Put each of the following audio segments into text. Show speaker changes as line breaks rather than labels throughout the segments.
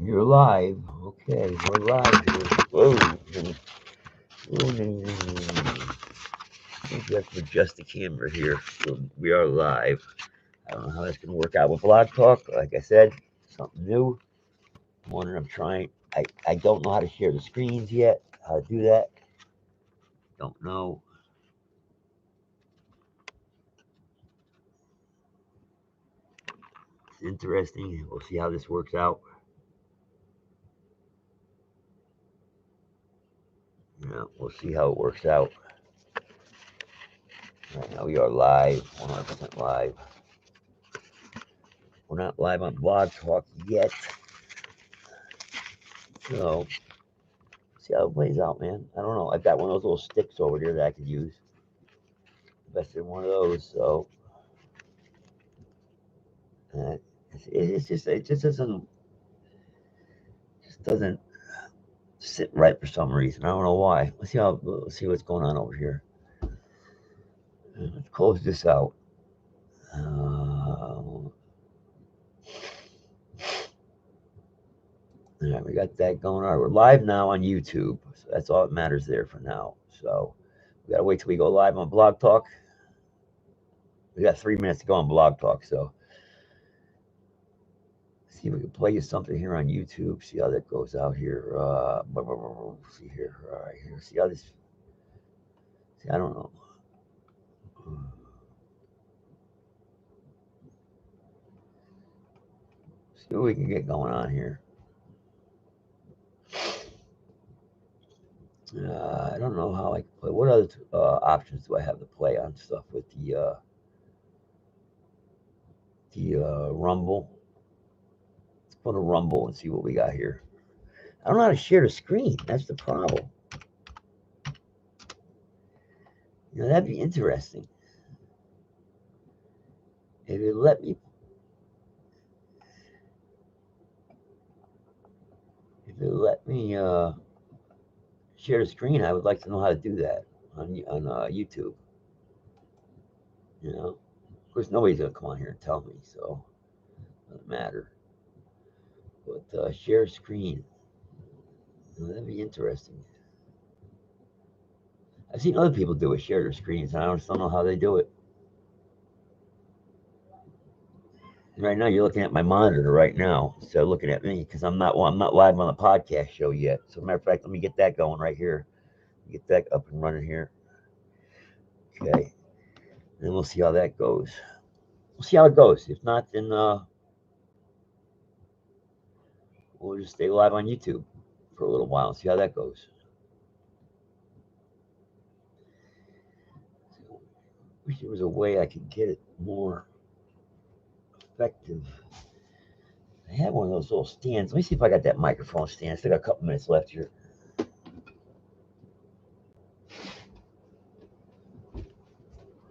You're live. Okay, we're live here. Whoa. I think you have to adjust the camera here. We are live. I don't know how that's going to work out with Blog Talk. Like I said, something new. I'm trying. I don't know how to share the screens yet. How to do that. Don't know. It's interesting. We'll see how this works out. Yeah, we'll see how it works out. Right now we are live, 100% live. We're not live on Blog Talk yet. So, see how it plays out, man. I don't know. I've got one of those little sticks over there that I could use. Invested in one of those, so it just doesn't sit right for some reason. I don't know why. Let's see what's going on over here. Let's close this out. Yeah, we got that going on. We're live now on YouTube, so that's all that matters there for now. So we gotta wait till we go live on Blog Talk. We got 3 minutes to go on Blog Talk, so see if we can play you something here on YouTube. See how that goes out here. See here. All right, here. See how this. See, I don't know. See what we can get going on here. I don't know how I can play. What other options do I have to play on stuff with the Rumble? Let's go to Rumble and see what we got here. I don't know how to share the screen. That's the problem. That'd be interesting. If it let me share the screen, I would like to know how to do that on YouTube. Of course, nobody's gonna come on here and tell me, so it doesn't matter. But share screen, that'd be interesting. I've seen other people do it, share their screens, and I just don't know how they do it. Right now, you're looking at my monitor right now, so looking at me because I'm not live on the podcast show yet. So, matter of fact, let me get that going right here. Get that up and running here. Okay, and then we'll see how that goes. We'll see how it goes. If not, then we'll just stay live on YouTube for a little while and see how that goes. Wish there was a way I could get it more effective. I have one of those little stands. Let me see if I got that microphone stand. Still got a couple minutes left here.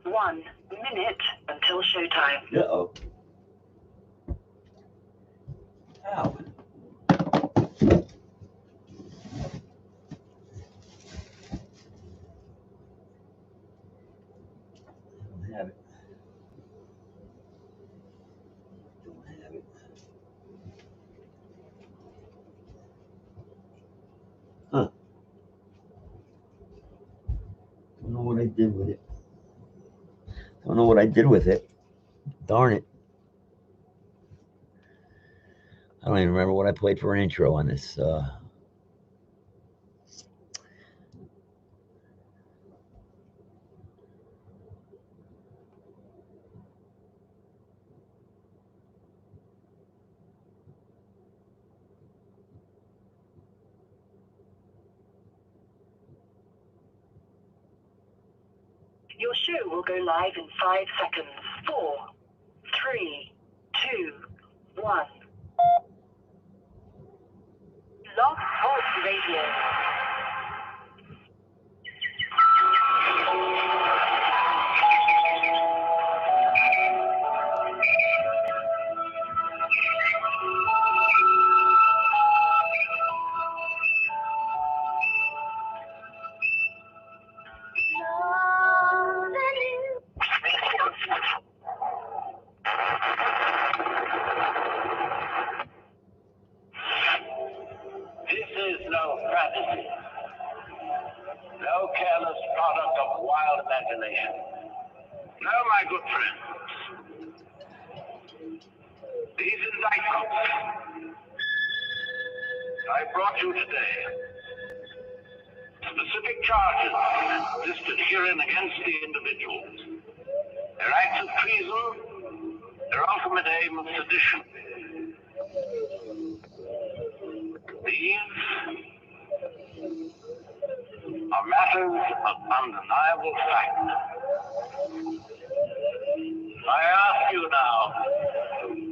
One minute until showtime.
Uh-oh. Ow. Don't have it. Huh. Don't know what I did with it. Don't know what I did with it. Darn it. I don't even remember what I played for an intro on this.
Your show will go live in 5 seconds. 4, 3, 2, 1. Blog Talk Radio.
nation. Now, my good friends, these indictments I brought you today, specific charges listed herein against the individuals, their acts of treason, their ultimate aim of sedition. These are matters of undeniable fact. I ask you now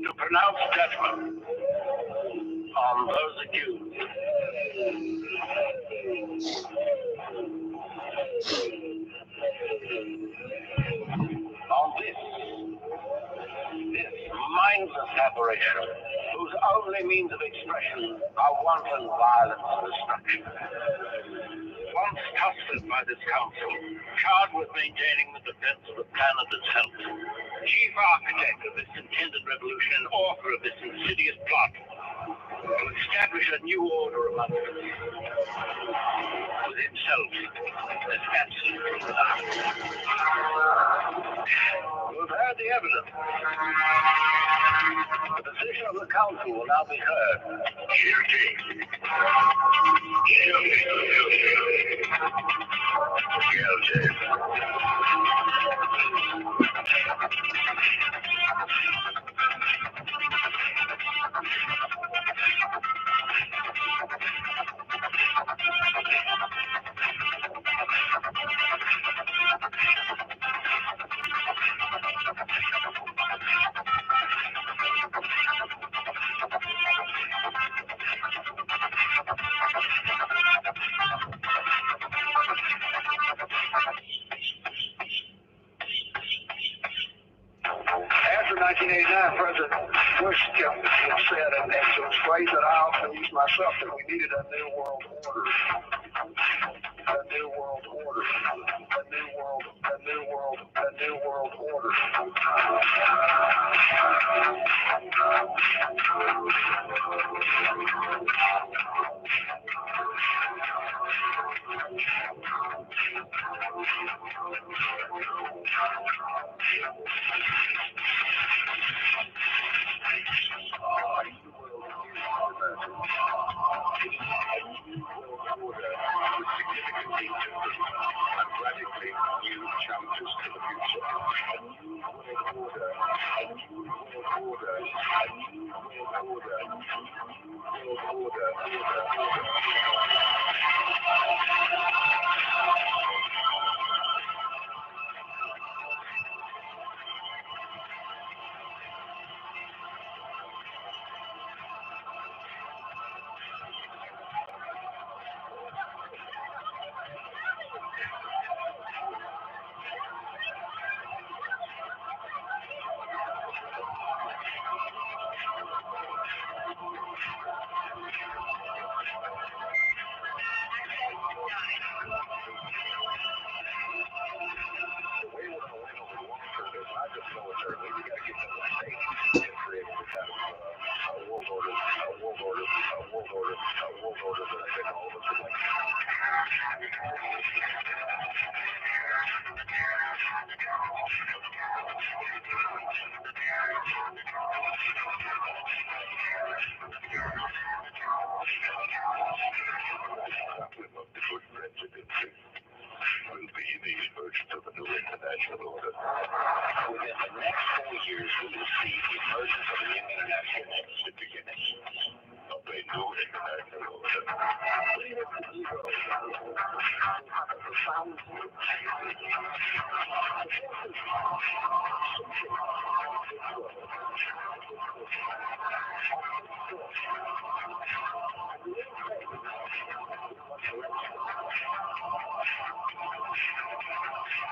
to pronounce judgment on those accused. On this mindless aberration, whose only means of expression are wanton violence and destruction. Once trusted by this council, charged with maintaining the defense of the planet itself, chief architect of this intended revolution and author of this insidious plot, to establish a new order among us, with himself as absolute monarch. We've heard the evidence. The decision of the council will now be heard. Guilty. Guilty. After 1989, President Bush said in excellent phrase that I often use myself, that we needed a new world order. A new world order. A new world order. Radically new challenges to the future. A new world order. A new world order. A new world order. A new world order. Will be the emergence of a new international order. Within the next 4 years, we will see the emergence of a new international order. The beginning of a new international order.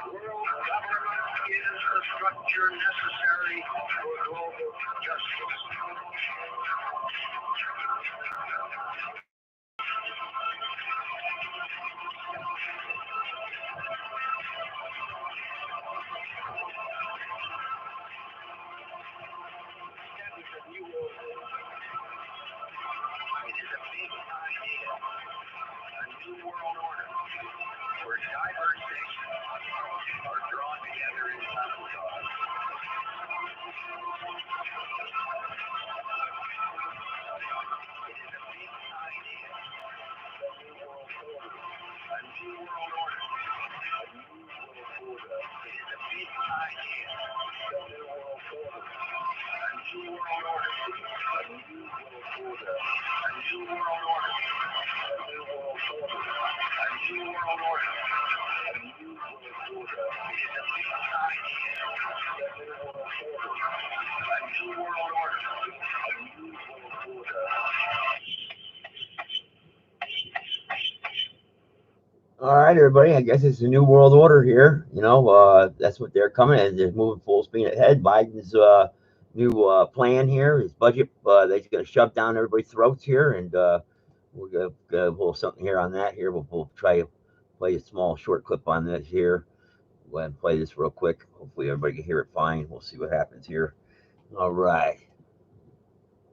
World government is the structure necessary for global justice.
All right, everybody. I guess it's a new world order here. That's what they're coming at. They're moving full speed ahead. Biden's new plan here, his budget, they're going to shove down everybody's throats here, and we're going to pull something here on that. Here, we'll try to play a small short clip on this here. Go ahead and play this real quick. Hopefully, everybody can hear it fine. We'll see what happens here. All right.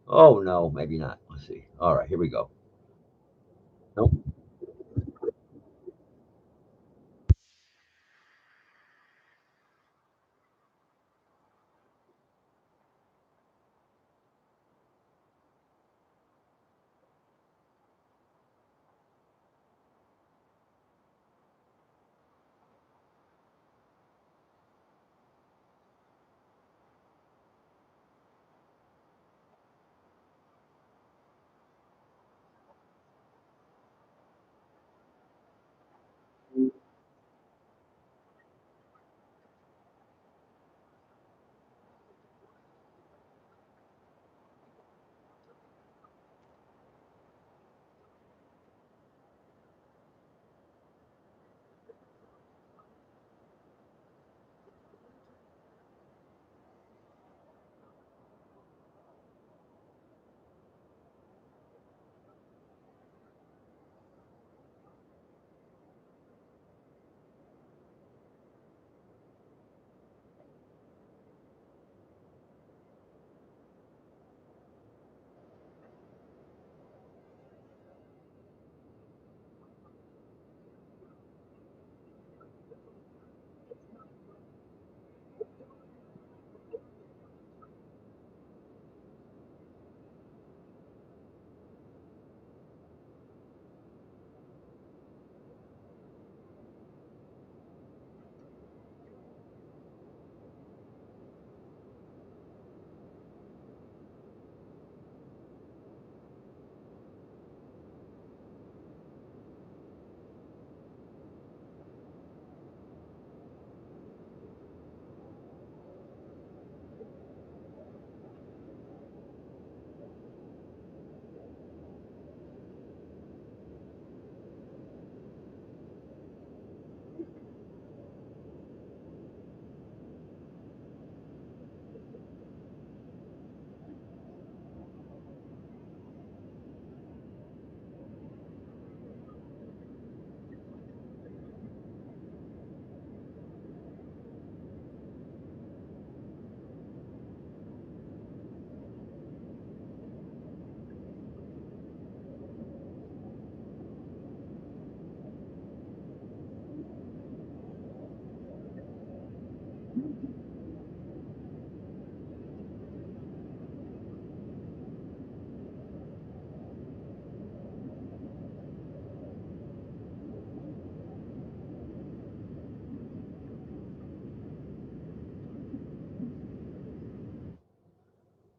Oh no, maybe not. Let's see. All right, here we go. Nope.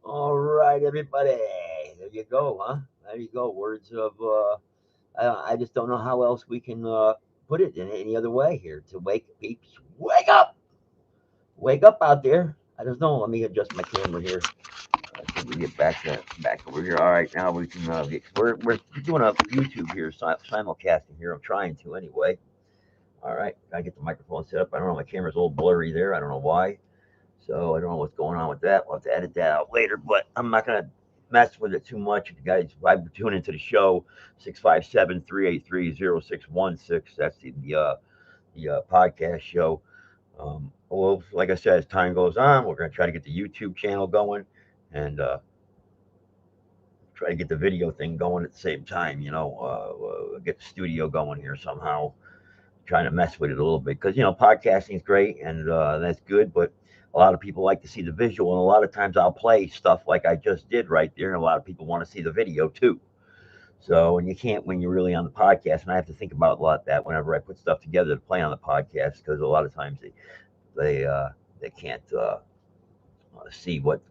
All right, everybody. There you go, huh? There you go. Words of I just don't know how else we can put it in any other way here to wake peeps. Wake up out there. I just know. Let me adjust my camera here. I think we get back over here. All right, now we can we're doing a YouTube here, simulcasting here. I'm trying to anyway. All right, gotta get the microphone set up. I don't know. My camera's a little blurry there. I don't know why. So I don't know what's going on with that. We'll have to edit that out later, but I'm not going to mess with it too much. If you guys tune into the show, 657-383-0616. That's the podcast show. Well, like I said, as time goes on, we're going to try to get the YouTube channel going and try to get the video thing going at the same time, get the studio going here somehow, trying to mess with it a little bit because podcasting is great and that's good, but a lot of people like to see the visual, and a lot of times I'll play stuff like I just did right there, and a lot of people want to see the video too. So, and you can't when you're really on the podcast, and I have to think about a lot of that whenever I put stuff together to play on the podcast because a lot of times they can't see what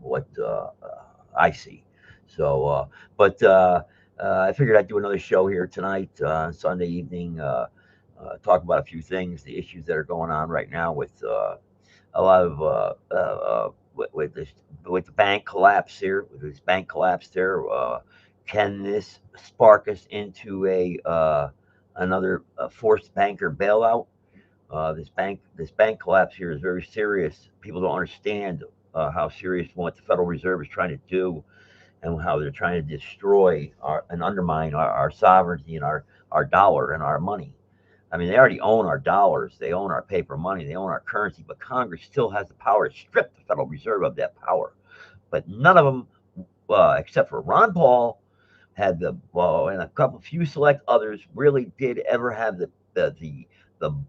I see. So, but I figured I'd do another show here tonight, Sunday evening. talk about a few things, the issues that are going on right now with a lot of with the bank collapse here, with this bank collapse there. Can this spark us into a another forced banker bailout? This bank collapse here is very serious. People don't understand how serious what the Federal Reserve is trying to do, and how they're trying to destroy and undermine our sovereignty and our dollar and our money. I mean, they already own our dollars, they own our paper money, they own our currency, but Congress still has the power to strip the Federal Reserve of that power. But none of them, except for Ron Paul, had the well, and a couple few select others really did ever have the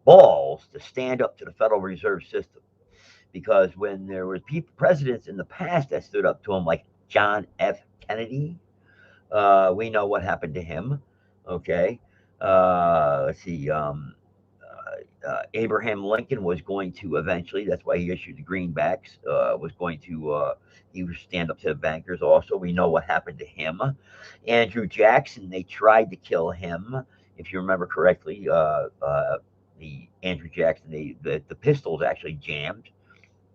balls to stand up to the Federal Reserve System. Because when there was people presidents in the past that stood up to him, like John F. Kennedy, we know what happened to him. Okay, let's see. Abraham Lincoln was going to eventually. That's why he issued the greenbacks. Was going to he would stand up to the bankers. Also, we know what happened to him. Andrew Jackson. They tried to kill him, if you remember correctly. The Andrew Jackson. The pistols actually jammed,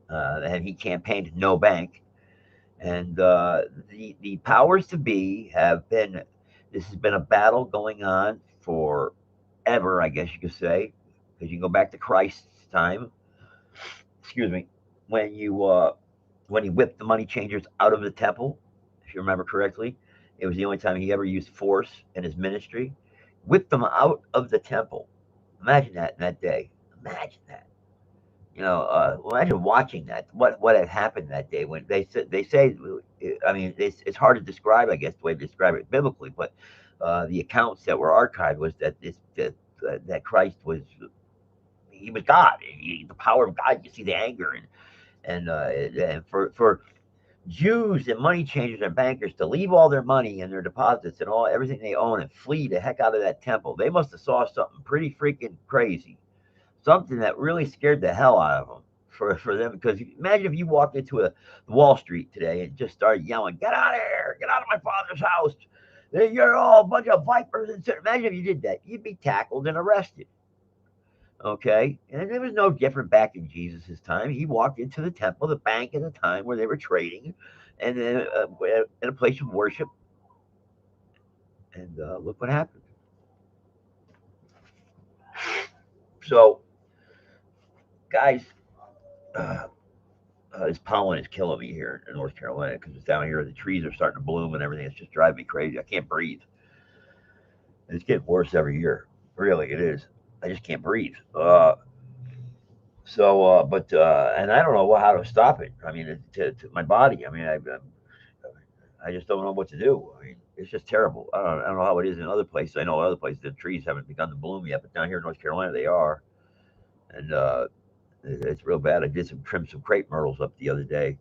and he campaigned no bank. And the powers to be have been. This has been a battle going on forever, I guess you could say, because you can go back to Christ's time. Excuse me, when you when he whipped the money changers out of the temple, if you remember correctly, it was the only time he ever used force in his ministry. Whipped them out of the temple. Imagine that in that day. Imagine that. Imagine watching that. What had happened that day when they say, I mean, it's hard to describe. I guess the way to describe it biblically, but the accounts that were archived was that Christ was he was God. The power of God. You see the anger and for Jews and money changers and bankers to leave all their money and their deposits and all everything they own and flee the heck out of that temple. They must have saw something pretty freaking crazy, something that really scared the hell out of them for them. Because imagine if you walked into a Wall Street today and just started yelling, "Get out of here! Get out of my father's house! You're all a bunch of vipers!" And imagine if you did that, you'd be tackled and arrested. Okay, and it was no different back in Jesus' time. He walked into the temple, the bank at the time where they were trading, and then in a place of worship, and look what happened. So, guys, uh, this pollen is killing me here in North Carolina because it's down here. The trees are starting to bloom and everything. It's just driving me crazy. I can't breathe. And it's getting worse every year. Really, it is. I just can't breathe. And I don't know how to stop it. I mean, to my body. I mean, I just don't know what to do. I mean, it's just terrible. I don't know how it is in other places. I know other places the trees haven't begun to bloom yet, but down here in North Carolina they are, and it's real bad. I did some trim some crepe myrtles up the other day,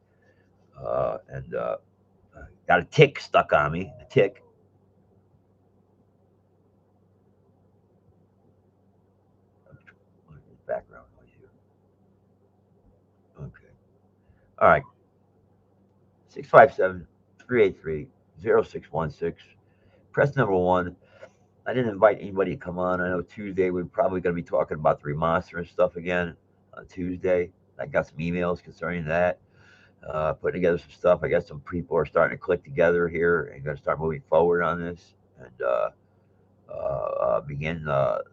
and got a tick stuck on me. A tick. Background noise here. Okay. All right. 657-383-0616. Press number one. I didn't invite anybody to come on. I know Tuesday we're probably going to be talking about the remonstrance stuff again on Tuesday. I got some emails concerning that. Putting together some stuff. I guess some people are starting to click together here and going to start moving forward on this and begin the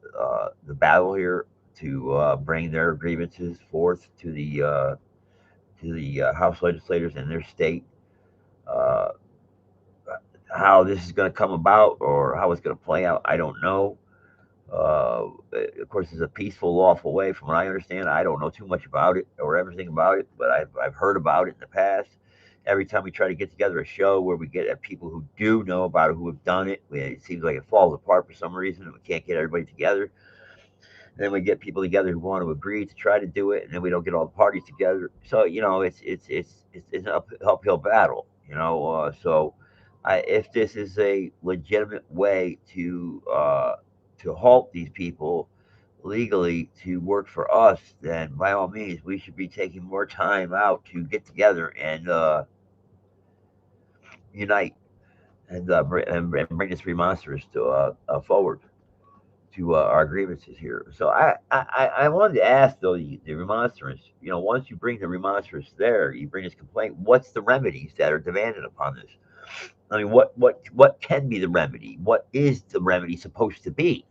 battle here to bring their grievances forth to the House legislators in their state. Uh, how this is going to come about or how it's going to play out, I don't know. Of course, it's a peaceful, lawful way, from what I understand. I don't know too much about it or everything about it, but I've heard about it in the past. Every time we try to get together a show where we get people who do know about it, who have done it seems like it falls apart for some reason, and we can't get everybody together. And then we get people together who want to agree to try to do it, and then we don't get all the parties together. So it's an uphill battle. So if this is a legitimate way to halt these people legally to work for us, then by all means, we should be taking more time out to get together and unite and bring this remonstrance to forward to our grievances here. So I wanted to ask though the remonstrance. Once you bring the remonstrance there, you bring this complaint. What's the remedies that are demanded upon this? I mean, what can be the remedy? What is the remedy supposed to be?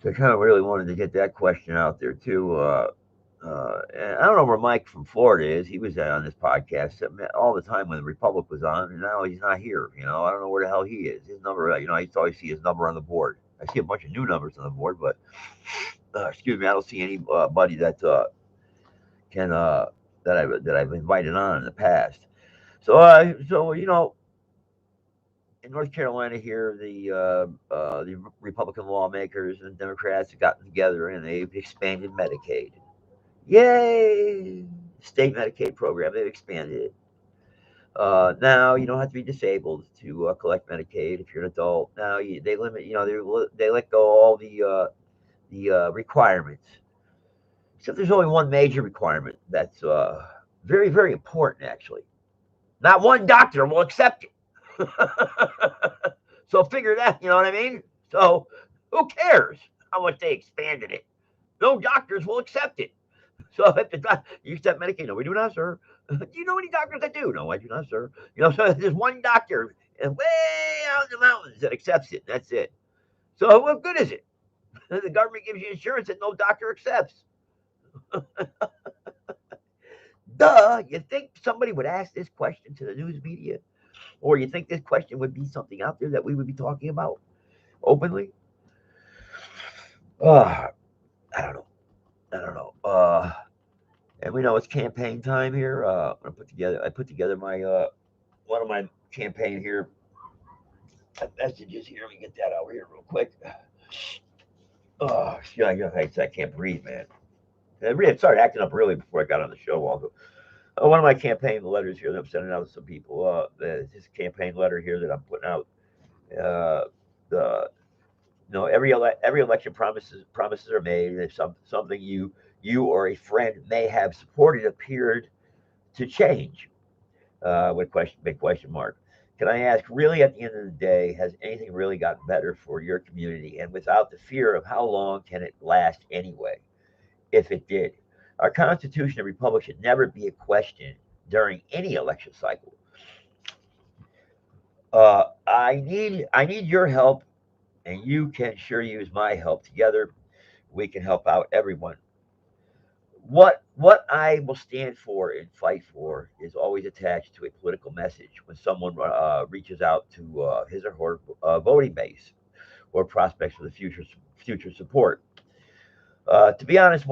So I kind of really wanted to get that question out there too. And I don't know where Mike from Florida is. He was on this podcast all the time when the Republic was on, and now he's not here. I don't know where the hell he is. His number, I used to always see his number on the board. I see a bunch of new numbers on the board, but excuse me, I don't see anybody that can that I've invited on in the past. So in North Carolina here, the Republican lawmakers and Democrats have gotten together and they've expanded Medicaid. Yay! State Medicaid program, they've expanded it. Now you don't have to be disabled to collect Medicaid if you're an adult. Now they limit, they let go all the requirements. Except there's only one major requirement that's very, very important, actually. Not one doctor will accept it. So figure that, you know what I mean? So who cares how much they expanded it? No doctors will accept it. So if the you accept Medicaid, no, we do not, sir. Do you know any doctors that do? No, I do not, sir. So there's one doctor way out in the mountains that accepts it. That's it. So what good is it? The government gives you insurance that no doctor accepts. Duh. You think somebody would ask this question to the news media? Or you think this question would be something out there that we would be talking about openly? Uh, I don't know. I don't know. And we know it's campaign time here. I put together my one of my campaign here messages here. Let me get that out here real quick. Oh, yeah, I can't breathe, man. It started acting up really before I got on the show. Also, one of my campaign letters here that I'm sending out to some people. This campaign letter here that I'm putting out. Uh, the every election promises are made. If something you or a friend may have supported appeared to change, with big question mark. Can I ask, really, at the end of the day, has anything really gotten better for your community? And without the fear of how long can it last anyway, if it did? Our Constitution and Republic should never be a question during any election cycle. I need your help, and you can sure use my help. Together, we can help out everyone. What I will stand for and fight for is always attached to a political message when someone reaches out to his or her voting base or prospects for the future support. To be honest,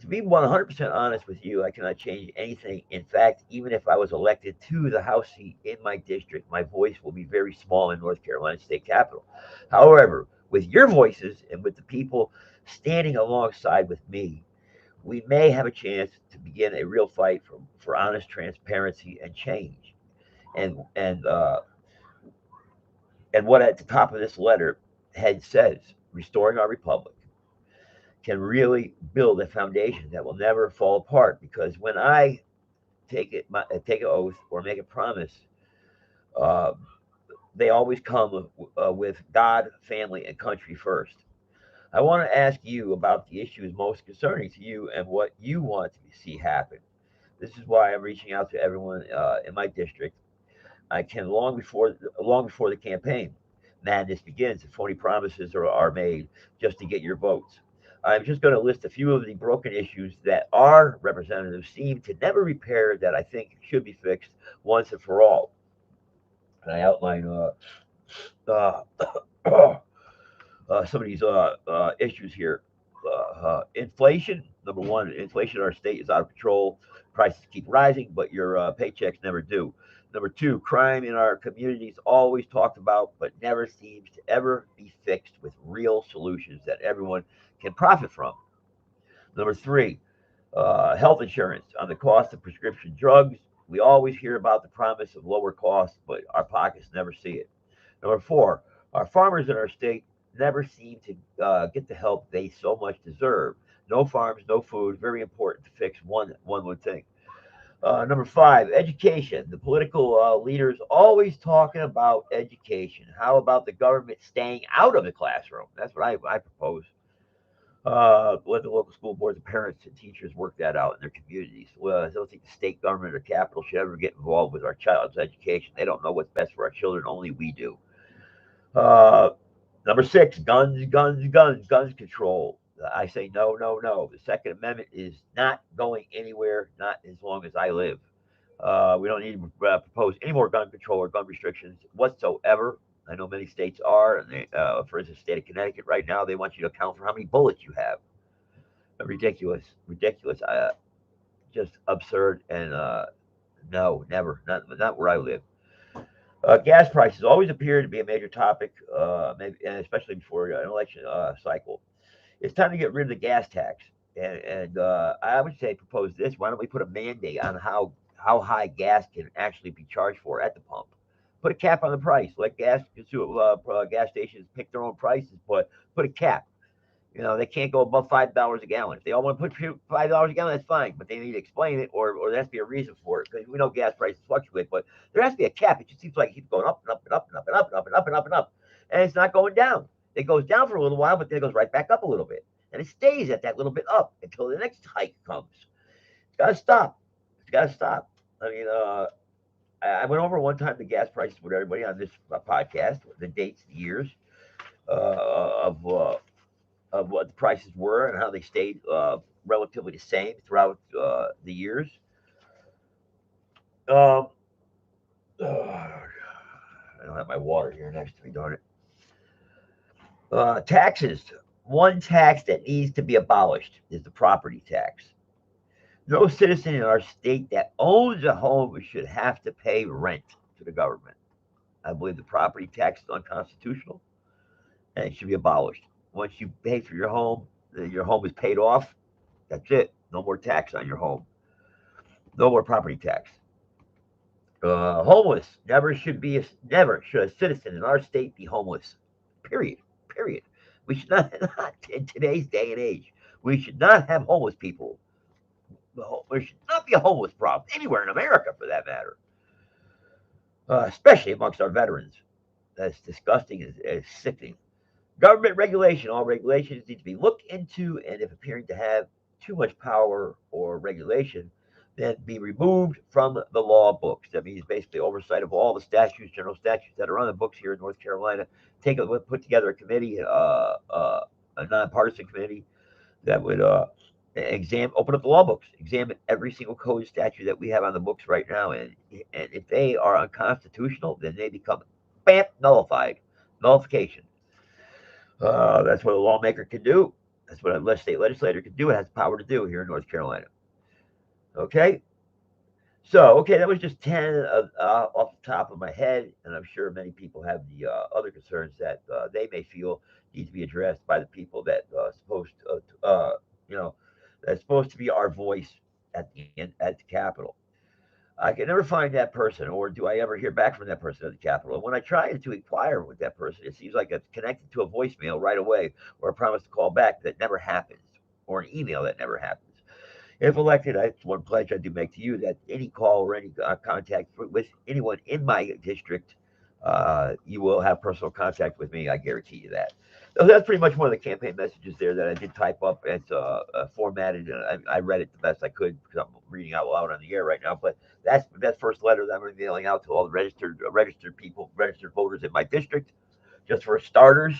to be 100% honest with you, I cannot change anything. In fact, even if I was elected to the House seat in my district, my voice will be very small in North Carolina State Capitol. However, with your voices and with the people standing alongside with me, we may have a chance to begin a real fight for honest transparency and change. And what at the top of this letter head says, restoring our republic, can really build a foundation that will never fall apart. Because when I take an oath or make a promise, uh, they always come with God, family, and country first. I want to ask you about the issues most concerning to you and what you want to see happen. This is why I'm reaching out to everyone in my district. I can long before the campaign madness begins and phony promises are made just to get your votes. I'm just going to list a few of the broken issues that our representatives seem to never repair that I think should be fixed once and for all. And I outline uh, some of these issues here. Inflation, number one, inflation in our state is out of control. Prices keep rising, but your paychecks never do. Number two, crime in our communities always talked about, but never seems to ever be fixed with real solutions that everyone can profit from. Number three, health insurance on the cost of prescription drugs. We always hear about the promise of lower costs, but our pockets never see it. Number four, our farmers in our state never seem to get the help they so much deserve. No farms, no food. Very important to fix. One would think. Number five, education. The political leaders always talking about education. How about the government staying out of the classroom? That's what I propose. Let the local school boards and parents and teachers work that out in their communities. Well, I don't think the state government or capital should ever get involved with our child's education. They don't know what's best for our children. Only we do. Uh, Number six, guns control. I say no, no, no. The Second Amendment is not going anywhere, not as long as I live. We don't need to propose any more gun control or gun restrictions whatsoever. I know many states are, and for instance, the state of Connecticut right now, they want you to account for how many bullets you have. Ridiculous, ridiculous, just absurd, and no, never, not where I live. Gas prices always appear to be a major topic, maybe, and especially before an election cycle. It's time to get rid of the gas tax, and I would say propose this. Why don't we put a mandate on how high gas can actually be charged for at the pump? Put a cap on the price. Let gas stations pick their own prices, but put a cap. They can't go above $5 a gallon. If they all want to put $5 a gallon, that's fine. But they need to explain it, or there has to be a reason for it. Because we know gas prices fluctuate, but there has to be a cap. It just seems like it keeps going up and up and up and up and up and up and up and up and up, and it's not going down. It goes down for a little while, but then it goes right back up a little bit, and it stays at that little bit up until the next hike comes. It's got to stop. It's got to stop. I mean, I went over one time the gas prices with everybody on this podcast, the dates, the years of what the prices were and how they stayed relatively the same throughout the years. Um, I don't have my water here next to me, darn it. Taxes. One tax that needs to be abolished is the property tax. No citizen in our state that owns a home should have to pay rent to the government. I believe the property tax is unconstitutional and it should be abolished. Once you pay for your home is paid off. That's it. No more tax on your home. No more property tax. Homeless. Never should a citizen in our state be homeless. Period. Period. We should not, not in today's day and age. We should not have homeless people. There should not be a homeless problem anywhere in America, for that matter. Especially amongst our veterans. That's disgusting and sickening. Government regulation. All regulations need to be looked into, and if appearing to have too much power or regulation, then be removed from the law books. That means basically oversight of all the statutes, general statutes that are on the books here in North Carolina. Put together a committee, a nonpartisan committee that would open up the law books, examine every single code statute that we have on the books right now, and if they are unconstitutional, then they become bam nullified, nullification. That's what a lawmaker can do. That's what a state legislator can do. It has power to do here in North Carolina. Okay. So, okay, that was just 10 off the top of my head, and I'm sure many people have the other concerns that they may feel need to be addressed by the people that you know, that's supposed to be our voice at the Capitol. I can never find that person, or do I ever hear back from that person at the Capitol? And when I try to inquire with that person, it seems like it's connected to a voicemail right away, or a promise to call back that never happens, or an email that never happens. If elected, it's one pledge I do make to you that any call or any contact with anyone in my district, you will have personal contact with me. I guarantee you that. So that's pretty much one of the campaign messages there that I did type up. It's formatted, and I read it the best I could because I'm reading out loud on the air right now. But that's first letter that I'm mailing out to all the registered people, registered voters in my district, just for starters,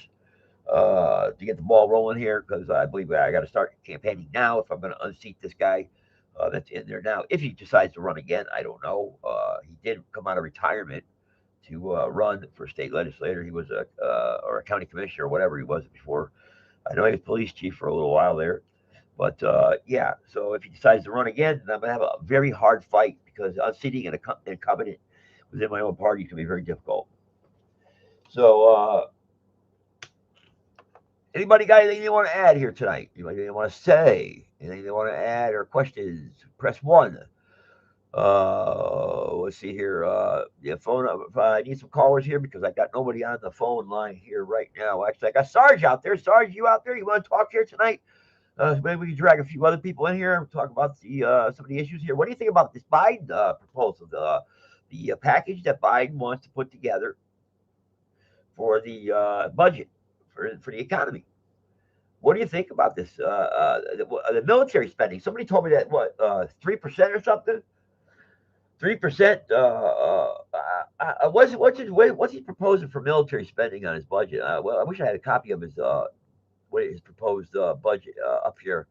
to get the ball rolling here because I believe I got to start campaigning now if I'm going to unseat this guy that's in there now. If he decides to run again, I don't know. He did come out of retirement to run for state legislator. He was or a county commissioner or whatever he was before. I know he was police chief for a little while there. But yeah, so if he decides to run again, then I'm going to have a very hard fight because unseating an incumbent within my own party can be very difficult. So, anybody got anything they want to add here tonight? Anybody they want to say? Anything they want to add or questions? Press one. Let's see here. Yeah, phone. I need some callers here because I got nobody on the phone line here right now. Actually, I got Sarge out there. Sarge, you out there? You want to talk here tonight? Maybe we can drag a few other people in here and talk about the some of the issues here. What do you think about this Biden proposal, the package that Biden wants to put together for the budget for the economy? What do you think about this? The military spending. Somebody told me that what 3% or something. 3%. What's he proposing for military spending on his budget? Well, I wish I had a copy of his proposed budget up here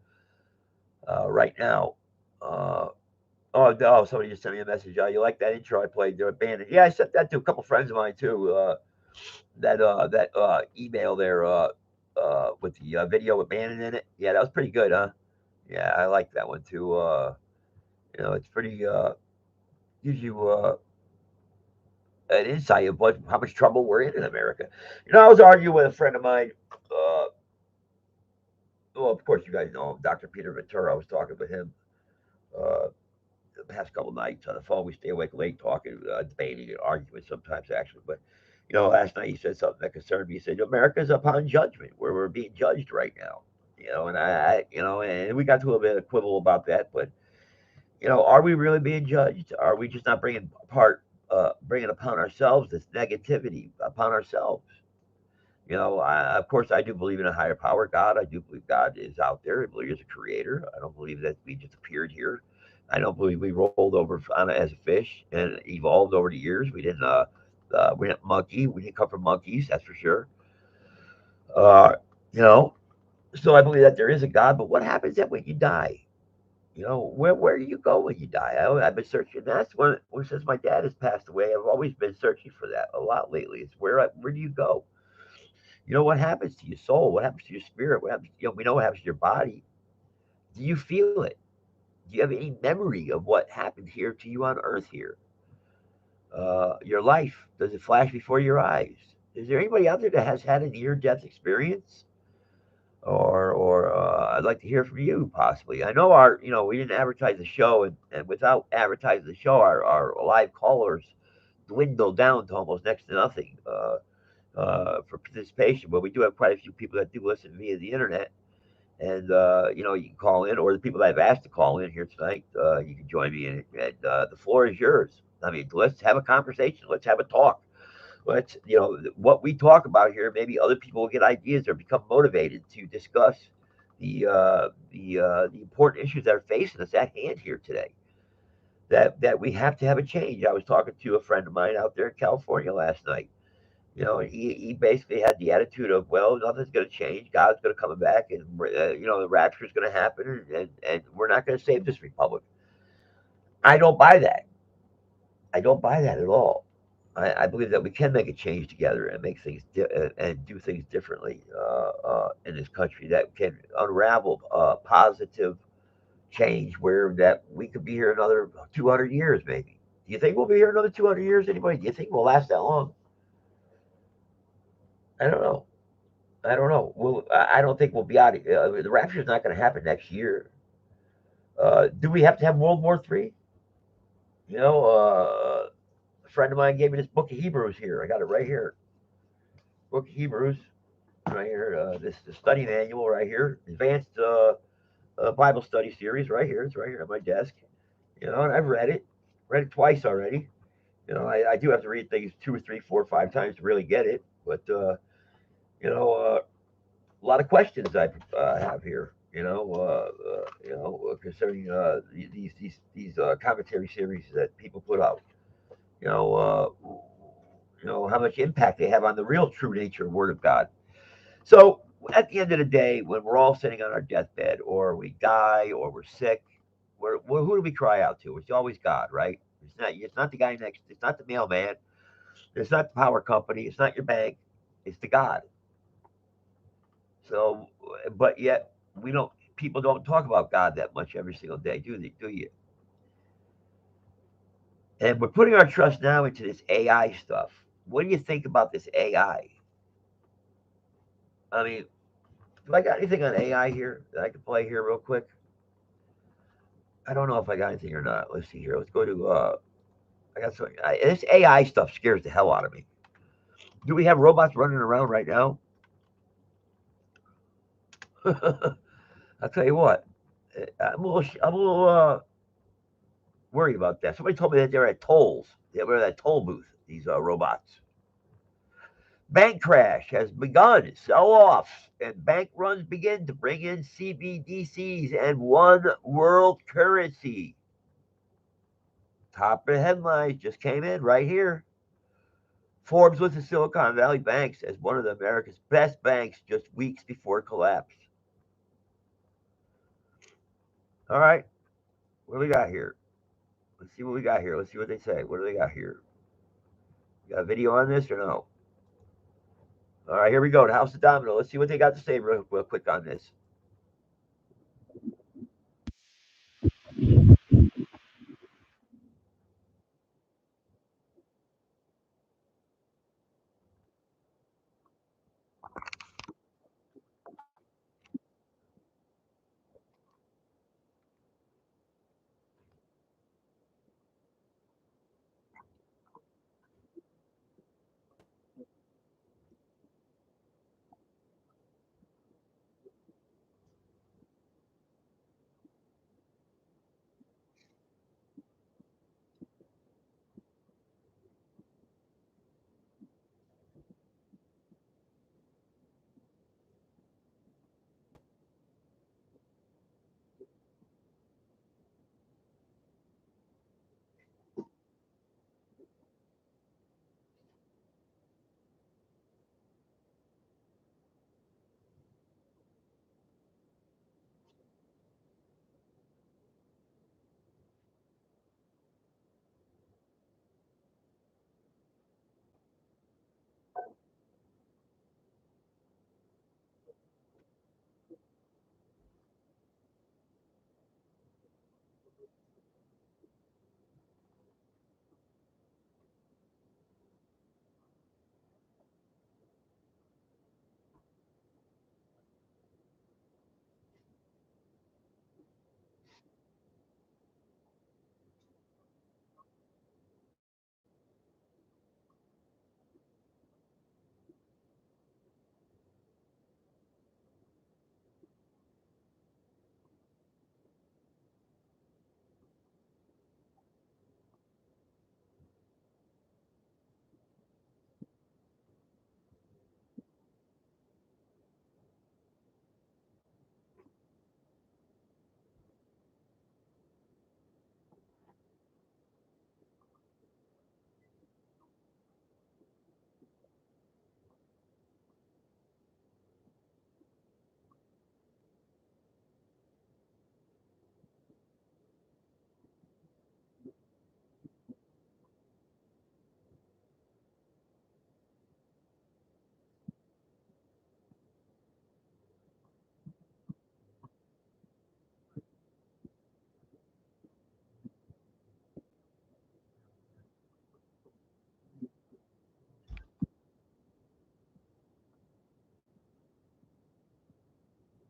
right now. Uh, oh no! Somebody just sent me a message. You like that intro I played? They're abandoned. Yeah, I sent that to a couple friends of mine too. That email there with the video with Bannon in it. Yeah, that was pretty good, huh? Yeah, I like that one too. It's pretty gives you an insight of how much trouble we're in America. I was arguing with a friend of mine. Uh, well, of course, you guys know him, Dr. Peter Ventura. I was talking with him uh, the past couple nights on the phone. We stay awake late talking, debating, and arguing sometimes, actually. But last night he said something that concerned me. He said, "America's upon judgment, where we're being judged right now." And and we got to a little bit of quibble about that. But are we really being judged? Are we just not bringing upon ourselves this negativity upon ourselves? Of course, I do believe in a higher power, God. I do believe God is out there. I believe He's a creator. I don't believe that we just appeared here. I don't believe we rolled over on it as a fish and evolved over the years. We didn't monkey. We didn't come from monkeys, that's for sure. Uh, you know, so I believe that there is a God. But what happens then when you die? Where do you go when you die? I've been searching. That's since my dad has passed away. I've always been searching for that a lot lately. It's where do you go? What happens to your soul? What happens to your spirit? What happens? We know what happens to your body. Do you feel it? Do you have any memory of what happened here to you on Earth here? Your life, does it flash before your eyes? Is there anybody out there that has had a near-death experience? Or I'd like to hear from you possibly. I know we didn't advertise the show, and without advertising the show, our live callers dwindled down to almost next to nothing for participation. But we do have quite a few people that do listen via the internet, and you can call in, or the people that I've asked to call in here tonight, you can join me in it, and the floor is yours. I mean, let's have a conversation. Let's have a talk. Let's, what we talk about here. Maybe other people will get ideas or become motivated to discuss the important issues that are facing us at hand here today. That we have to have a change. I was talking to a friend of mine out there in California last night. He basically had the attitude of, well, nothing's going to change. God's going to come back, and the rapture is going to happen, and we're not going to save this republic. I don't buy that. I don't buy that at all. I believe that we can make a change together and make things and do things differently in this country that can unravel positive change where that we could be here another 200 years maybe. Do you think we'll be here another 200 years? Anybody? Do you think we'll last that long? I don't know. I don't know. I don't think we'll be out. The rapture is not going to happen next year. Do we have to have World War III? You know, a friend of mine gave me this book of Hebrews here. I got it right here. Book of Hebrews, right here. This the study manual right here. Advanced Bible study series right here. It's right here on my desk. And I've read it. Read it twice already. I do have to read things two or three, 4 or 5 times to really get it. But a lot of questions I have here. Concerning these commentary series that people put out. You know, uh, how much impact they have on the real true nature Word of God. So at the end of the day, when we're all sitting on our deathbed, or we die, or we're sick, who do we cry out to? It's always God, right? It's not the guy next. It's not the mailman. It's not the power company. It's not your bank. It's the God. So, but yet we don't. People don't talk about God that much every single day, do they? Do you? And we're putting our trust now into this AI stuff. What do you think about this AI? I mean, do I got anything on AI here that I can play here real quick? I don't know if I got anything or not. Let's see here. Let's go to. I got something. This AI stuff scares the hell out of me. Do we have robots running around right now? I'll tell you what. I'm a little worried about that. Somebody told me that they're at tolls. They were at that toll booth. These robots. Bank crash has begun. Sell offs and bank runs begin to bring in CBDCs and one world currency. Top of the headlines just came in right here. Forbes lists the Silicon Valley banks as one of America's best banks just weeks before collapse. All right, what do we got here? Let's see what we got here. Let's see what they say. What do they got here? You got a video on this or no? All right, here we go. The House of Domino. Let's see what they got to say real quick on this.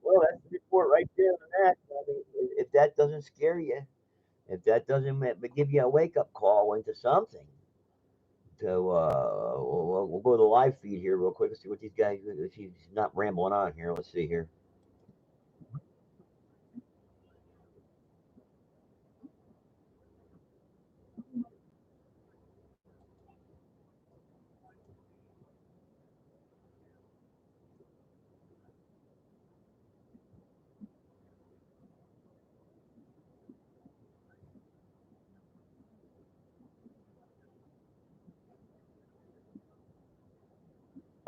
Well, that's the report right there on that. I mean, if that doesn't scare you, if that doesn't give you a wake up call into something, so we'll go to the live feed here real quick. Let's see what these guys. If he's not rambling on here, let's see here.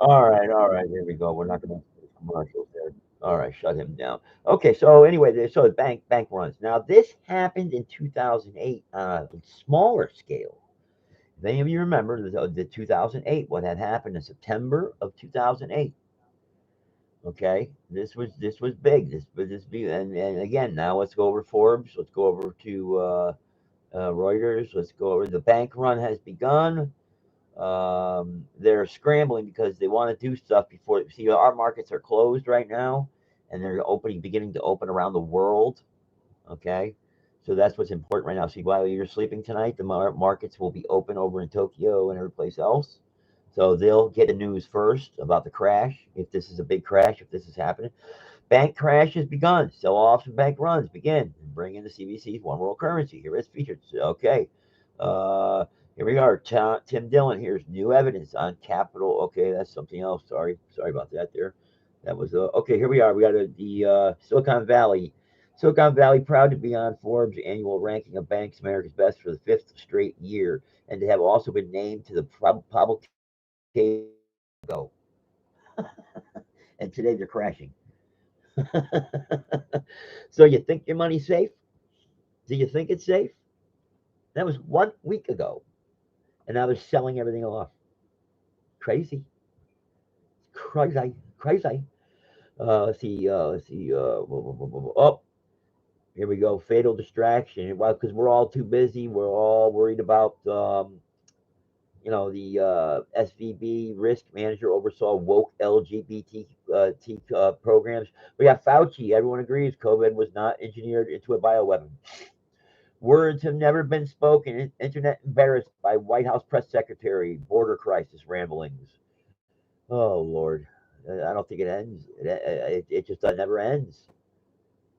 All right. There we go. We're not going to commercials there. All right, shut him down. Okay, so anyway, so the bank runs. Now this happened in 2008 on a smaller scale. If any of you remember the 2008, what had happened in September of 2008. Okay, this was big. This big, and again, now let's go over Forbes. Let's go over to Reuters. Let's go over the bank run has begun. They're scrambling because they want to do stuff before. See, our markets are closed right now, and they're beginning to open around the world. Okay, so that's what's important right now. See, while you're sleeping tonight, the markets will be open over in Tokyo and every place else. So they'll get the news first about the crash, if this is a big crash, if this is happening. Bank crash has begun. Sell-offs and bank runs begin. Bring in the CBC's one world currency. Here it's featured. Okay. Uh, Here we are. Tim Dillon. Here's new evidence on capital. Okay, that's something else. Sorry about that. There. That was okay. Here we are. We got the Silicon Valley. Silicon Valley proud to be on Forbes' annual ranking of banks America's best for the fifth straight year, and to have also been named to the publication ago. And today they're crashing. So you think your money's safe? Do you think it's safe? That was 1 week ago, and now they're selling everything off. Crazy, crazy. Let's see. Let's see. Oh, here we go. Fatal distraction. Well, because we're all too busy. We're all worried about the SVB risk manager oversaw woke LGBT programs. We got Fauci. Everyone agrees COVID was not engineered into a bioweapon. Words have never been spoken. Internet embarrassed by White House press secretary. Border crisis ramblings. Oh Lord, I don't think it ends. It just never ends.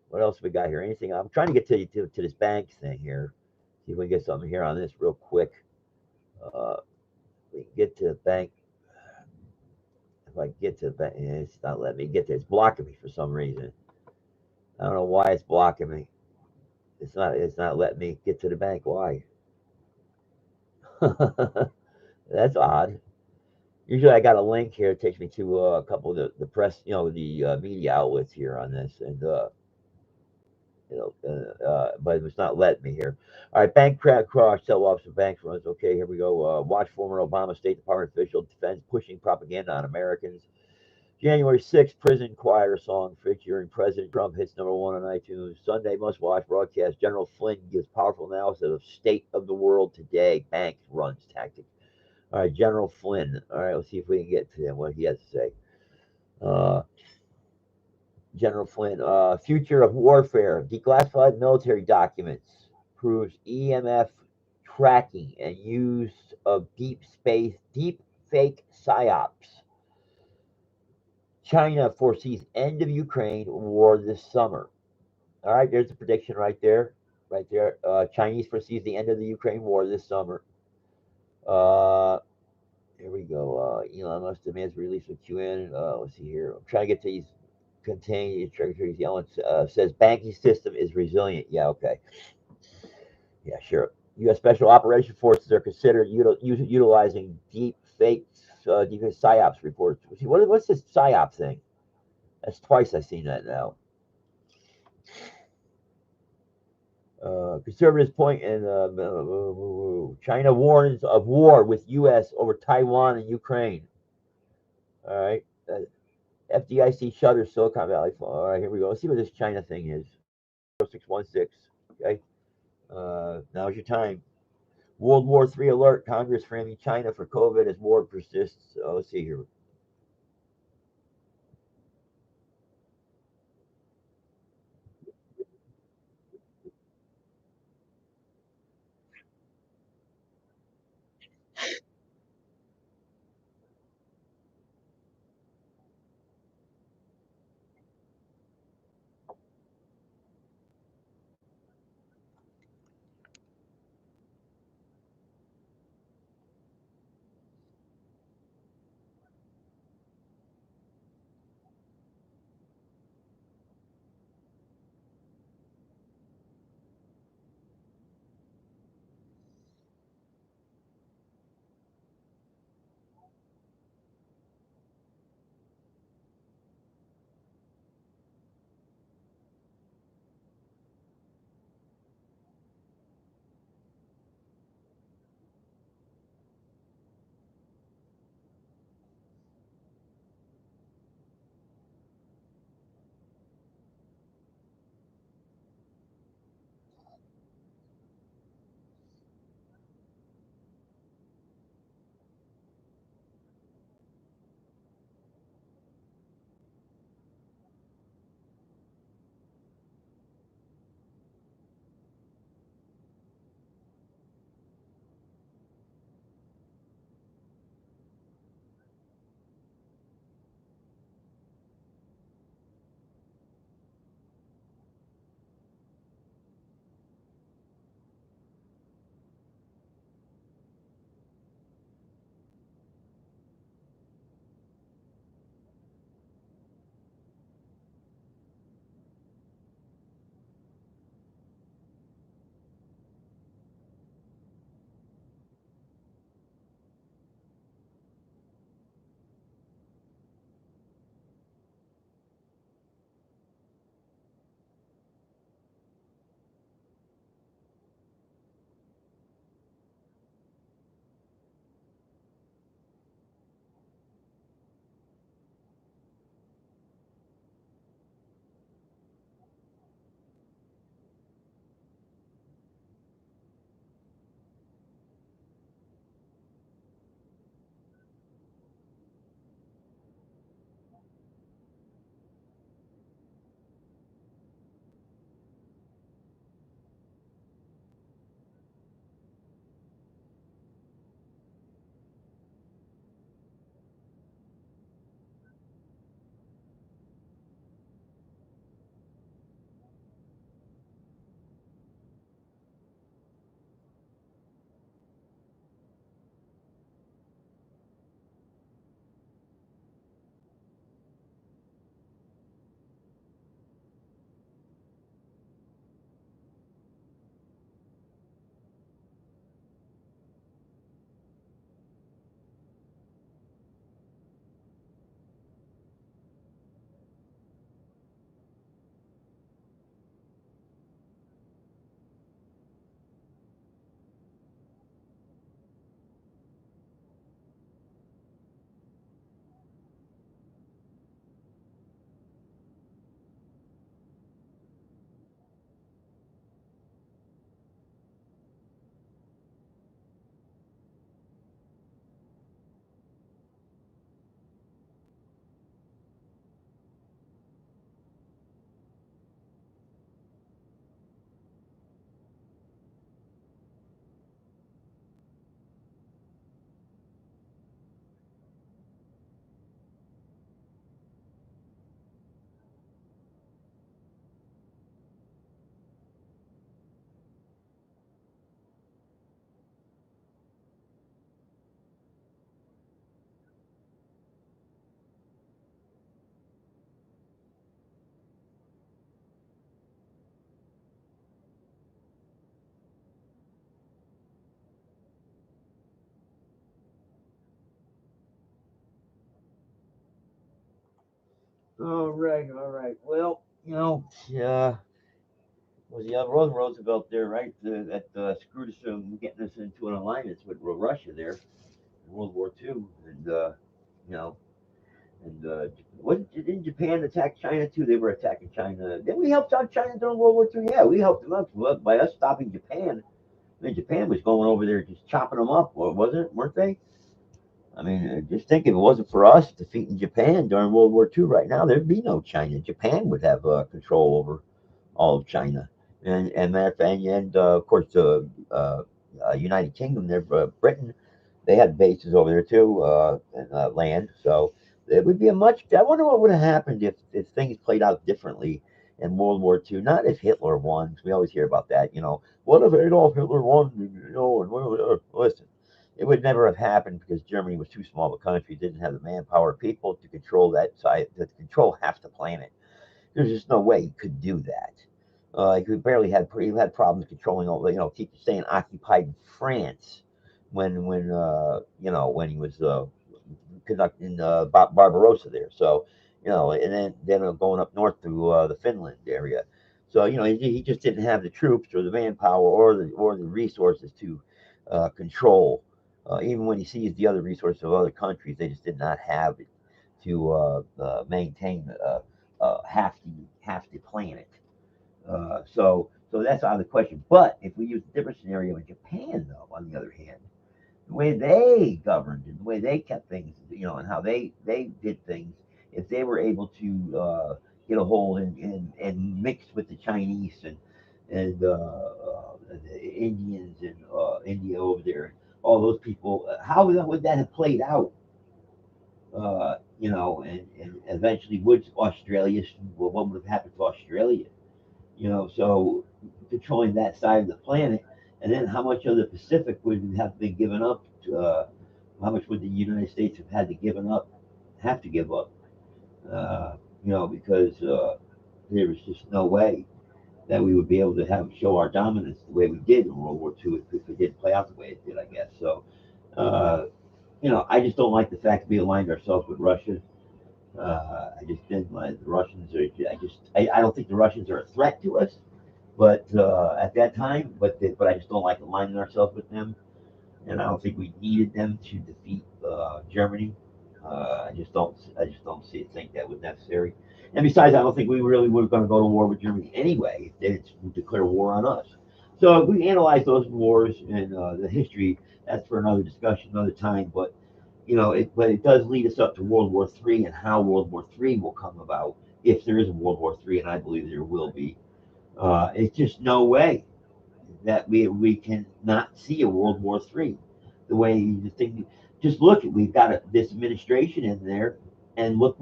What else we got here? Anything? I'm trying to get to this bank thing here. See if we can get something here on this real quick. Uh, we can get to the bank. If I get to the bank, it's not letting me get there. It's blocking me for some reason. I don't know why it's blocking me. It's not letting me get to the bank. Why? That's odd. Usually I got a link here. It takes me to a couple of the press, the media outlets here on this, and but it's not letting me here. All right, bank crash, sell-offs of banks runs. Okay, here we go. Watch former Obama State Department official defends pushing propaganda on Americans. January 6th, prison choir song featuring President Trump hits #1 on iTunes. Sunday must-watch broadcast. General Flynn gives powerful analysis of state of the world today. Banks runs tactics. All right, General Flynn. All right, let's see if we can get to him, what he has to say. Uh, General Flynn, future of warfare, declassified military documents proves EMF tracking and use of deep fake psyops. China foresees end of Ukraine war this summer. All right, there's a prediction right there. Right there. Chinese foresees the end of the Ukraine war this summer. Uh, Here we go. Elon Musk demands release of QN. Let's see here. I'm trying to get to these contained treasuries. Yellen says banking system is resilient. Yeah, okay. Yeah, sure. U.S. Special Operations Forces are considered utilizing deep psyops reports. See, what's this psyop thing? That's twice I've seen that now. Conservatives point in China warns of war with U.S. over Taiwan and Ukraine. All right. FDIC shutters Silicon Valley. All right, here we go. Let's see what this China thing is. 0616. Okay. Now's your time. World War III alert. Congress framing China for COVID as war persists. Let's see here. All right, all right. Well, was the Roosevelt there, right? That screwed us from getting us into an alliance with Russia there in World War II, and you know, and what didn't Japan attack China too? They were attacking China. Did we help out China during World War II? Yeah, we helped them out by us stopping Japan. I mean, Japan was going over there just chopping them up, wasn't it? Weren't they? I mean, just think if it wasn't for us defeating Japan during World War II, right now there'd be no China. Japan would have control over all of China, and matter of fact, and of course the United Kingdom, there, Britain, they had bases over there too, and land. So it would be a much. I wonder what would have happened if things played out differently in World War II. Not if Hitler won. 'Cause we always hear about that. What if Adolf Hitler won? Listen. It would never have happened because Germany was too small of a country, didn't have the manpower, people to control that side, to control half the planet. There's just no way he could do that. He had problems controlling all the, keep staying occupied in France when he was conducting Barbarossa there. So, and then going up north to the Finland area. So, he just didn't have the troops or the manpower or the resources to control. Even when he seized the other resources of other countries, they just did not have it to maintain half the planet. So that's out of the question. But if we use a different scenario in Japan, though, on the other hand, the way they governed and the way they kept things, and how they did things, if they were able to get a hold and mix with the Chinese and the Indians and India over there, all those people, how would that have played out? And eventually, would Australia? What would have happened to Australia? So controlling that side of the planet, and then how much of the Pacific would have been given up? How much would the United States have to give up? Because there was just no way that we would be able to show our dominance the way we did in World War II if it didn't play out the way it did, I guess. So, uh, I just don't like the fact that we aligned ourselves with Russia. I just didn't like the Russians. I don't think the Russians are a threat to us, but at that time, but I just don't like aligning ourselves with them, and I don't think we needed them to defeat Germany. I just don't think that was necessary. And besides, I don't think we really were going to go to war with Germany anyway if they didn't declare war on us. So if we analyze those wars and the history, that's for another discussion, another time. But it does lead us up to World War III and how World War III will come about if there is a World War III, and I believe there will be. It's just no way that we can not see a World War III. The way the thing, just look at we've got this administration in there, and look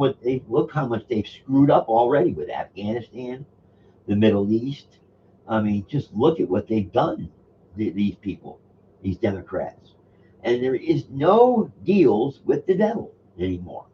how much they've screwed up already with Afghanistan, the Middle East. I mean, just look at what they've done. These people, these Democrats, and there is no deals with the devil anymore.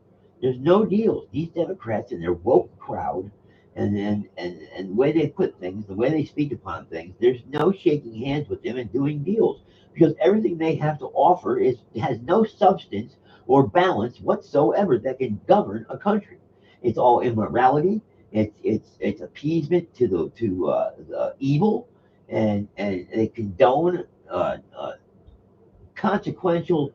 There's no deals. These Democrats and their woke crowd and the way they put things, the way they speak upon things, there's no shaking hands with them and doing deals because everything they have to offer has no substance or balance whatsoever that can govern a country. It's all immorality. It's appeasement to the evil, and they condone consequential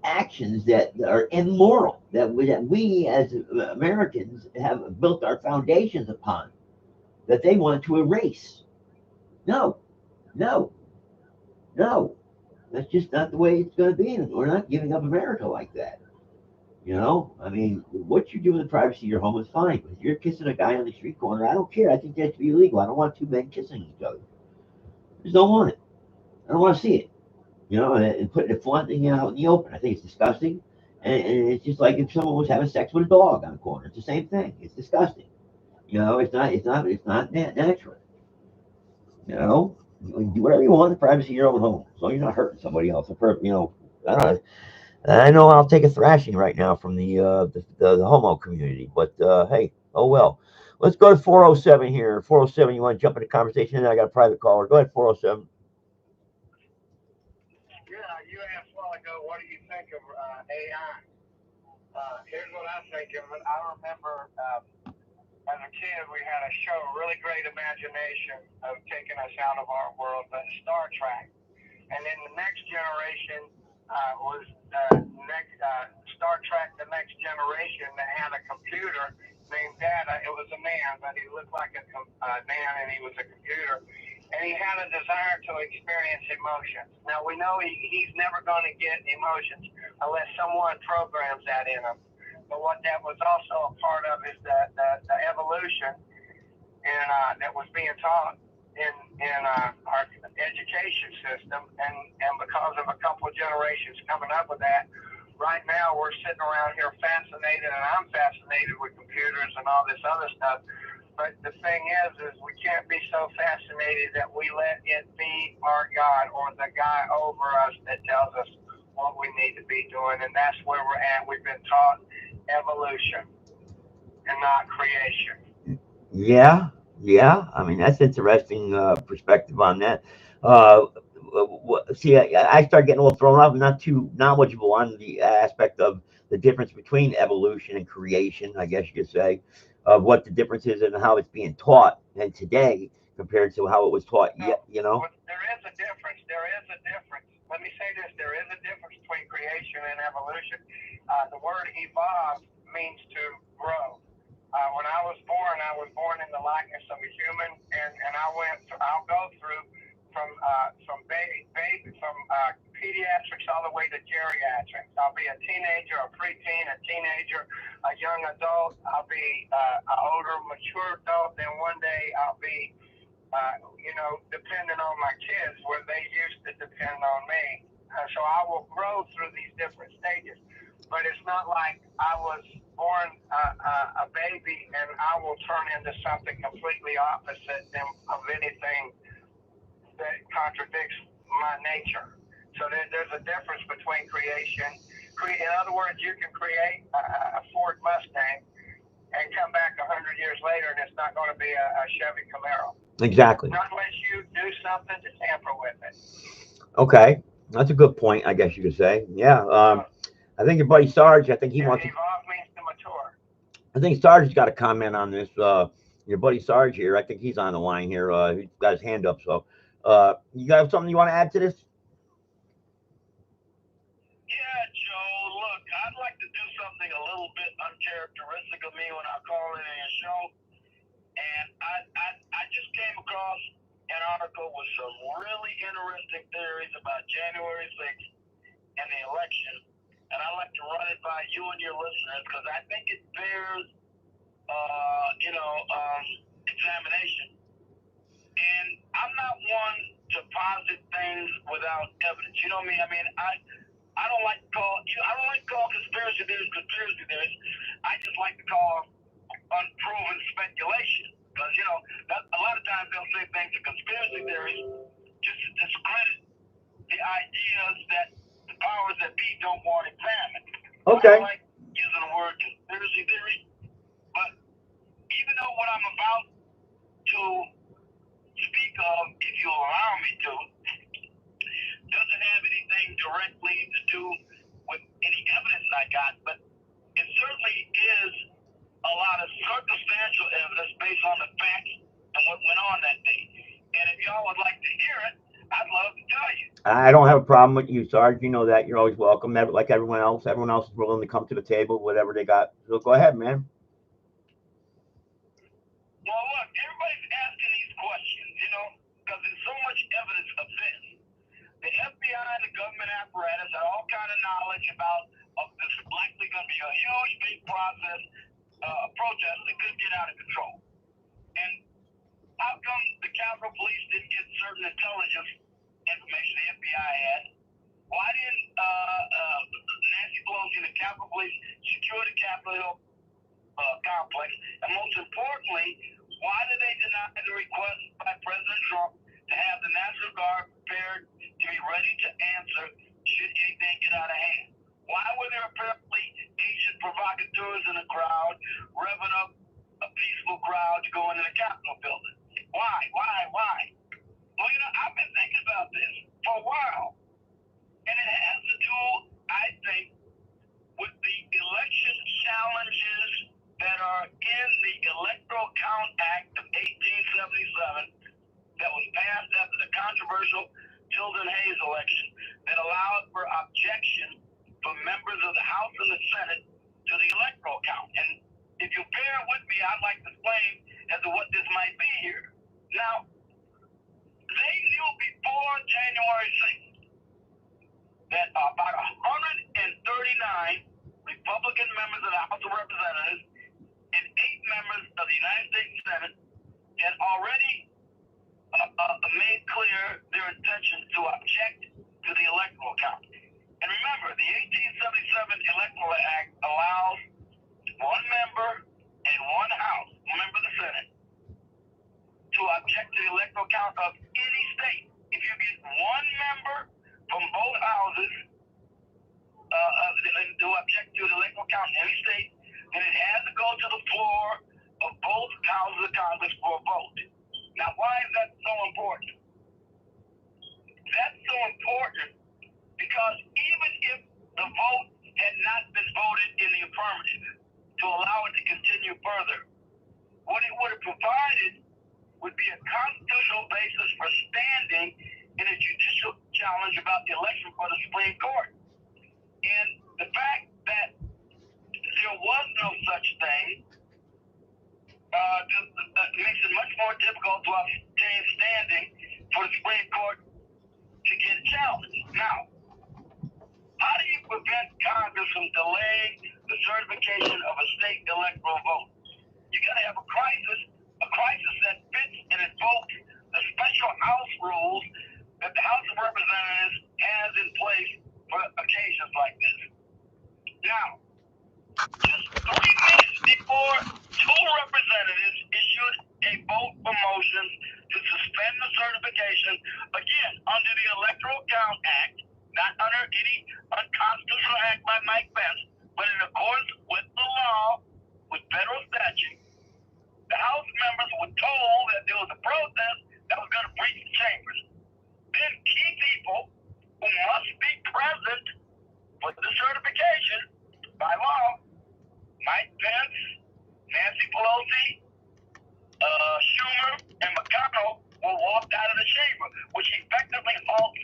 actions that are immoral that we as Americans have built our foundations upon that they want to erase. No, no, no. That's just not the way it's going to be. We're not giving up America like that. I mean, what you do in the privacy of your home is fine. But if you're kissing a guy on the street corner, I don't care. I think that should be illegal. I don't want two men kissing each other. I just don't want it. I don't want to see it. And putting it flaunting out in the open. I think it's disgusting. And it's just like if someone was having sex with a dog on the corner. It's the same thing. It's disgusting. It's not natural. You can do whatever you want in the privacy of your own home, as long as you're not hurting somebody else. I don't know. I know I'll take a thrashing right now from the homo community, but hey, oh well. Let's go to 407 here. 407, you want to jump in the conversation? And I got a private caller. Go ahead, 407.
Yeah, you asked a while ago, what do you think of AI? Here's what I think of it. I remember as a kid, we had a show, really great imagination of taking us out of our world, but Star Trek. And then the next generation was Star Trek: The Next Generation that had a computer named Data. It was a man, but he looked like a man, and he was a computer. And he had a desire to experience emotions. Now, we know he's never going to get emotions unless someone programs that in him. But what that was also a part of is the evolution that was being taught in our education system, and because of a couple of generations coming up with that, right now we're sitting around here fascinated, and I'm fascinated with computers and all this other stuff. But the thing is we can't be so fascinated that we let it be our God or the guy over us that tells us what we need to be doing, and that's where we're at. We've been taught evolution and not creation.
Yeah, yeah. I mean, that's interesting perspective on that. See, I start getting a little thrown off. I'm not too knowledgeable on the aspect of the difference between evolution and creation, I guess you could say, of what the difference is and how it's being taught and today compared to how it was taught.
No,
You know.
but there is a difference. There is a difference. Let me say this: there is a difference between creation and evolution. The word evolve means to grow. When I was born in the likeness of a human, and I'll go through from pediatrics all the way to geriatrics. I'll be a teenager, a preteen, a teenager, a young adult. I'll be an older, mature adult. Then one day I'll be, depending on my kids, where they used to depend on me. So I will grow through these different stages. But it's not like I was born a baby and I will turn into something completely opposite of anything that contradicts my nature. So there's a difference between creation. In other words, you can create a Ford Mustang and come back 100 years later, and it's not going to be a Chevy Camaro.
Exactly.
Not unless you do something to tamper with it.
Okay, that's a good point. I guess you could say. Yeah. I think your buddy Sarge. I think he wants to.
Evolve means to mature.
I think Sarge's got a comment on this. Your buddy Sarge here. I think he's on the line here. He's got his hand up. So, you got something you want to add to this?
Yeah, Joe. Look, I'd like to do something a little bit uncharacteristic of me when I call in a show, and I just came across an article with some really interesting theories about January 6th and the election, and I'd like to run it by you and your listeners because I think it bears, examination. And I'm not one to posit things without evidence. You know me. I mean, I don't like to call conspiracy theories. I just like to call unproven speculation because that a lot of times they'll say things are conspiracy theories just to discredit the ideas that the powers that be don't want examined.
Okay.
I don't like using the word conspiracy theory, but even though what I'm about to speak of, if you'll allow me to, doesn't have anything directly to do with any evidence I got, but it certainly is a lot of circumstantial evidence based on the facts and what went on that day. And if y'all would like to hear it, I'd love to tell you.
I don't have a problem with you, Sarge. You know that. You're always welcome. Like everyone else. Everyone else is willing to come to the table, whatever they got. So go ahead, man.
Well, look, everybody's asking these questions, because there's so much evidence of this. The FBI and the government apparatus have all kind of knowledge about this is likely going to be a huge, big process, protest that could get out of control. And how come the Capitol Police didn't get certain intelligence information the FBI had? Why didn't Nancy Pelosi and the Capitol Police secure the Capitol Hill complex? And most importantly, why did they deny the request by President Trump to have the National Guard prepared to be ready to answer should anything get out of hand? Why were there apparently Asian provocateurs in the crowd revving up a peaceful crowd to go into the Capitol building? Why? Well, I've been thinking about this for a while. And it has to do, I think, with the election challenges that are in the electoral House and the Senate to the electoral count. And if you bear with me, I'd like to explain as to what this might be here. Now, they knew before January 6th that about 139 Republican members of the House of Representatives and 8 members of the United States Senate had already made clear their intention to object to the electoral count. And remember, the 1877 Electoral Act allows one member and one House, member of the Senate, to object to the electoral count of any state. If you get one member from both houses to object to the electoral count in any state, then it has to go to the floor of both houses of Congress for a vote. Now, why is that so important? That's so important because even if the vote had not been voted in the affirmative to allow it to continue further, what it would have provided would be a constitutional basis for standing in a judicial challenge about the election for the Supreme Court. And the fact that there was no such thing makes it much more difficult to obtain standing for the Supreme Court to get challenged. Now, how do you prevent Congress from delaying the certification of a state electoral vote? You got to have a crisis that fits and invokes the special House rules that the House of Representatives has in place for occasions like this. Now, just 3 minutes before 2 representatives issued a vote for motions to suspend the certification, again, under the Electoral Count Act, not under any unconstitutional act by Mike Pence, but in accordance with the law, with federal statute, the House members were told that there was a protest that was going to breach the chambers. Then key people who must be present for the certification by law, Mike Pence, Nancy Pelosi, Schumer, and McConnell were walked out of the chamber, which effectively halts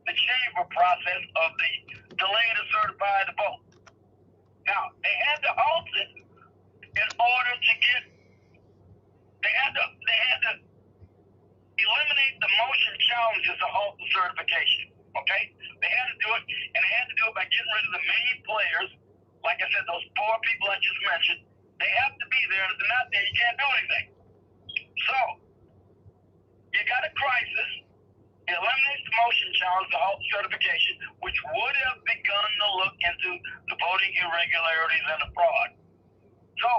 the chamber process of the delay to certify the vote. Now, they had to halt it in order to get, they had to eliminate the motion challenges to halt the certification. Okay? They had to do it, and they had to do it by getting rid of the main players. Like I said, those 4 people I just mentioned, they have to be there. If they're not there, you can't do anything. So, you got a crisis. It eliminates the motion challenge to halt certification, which would have begun to look into the voting irregularities and the fraud. So,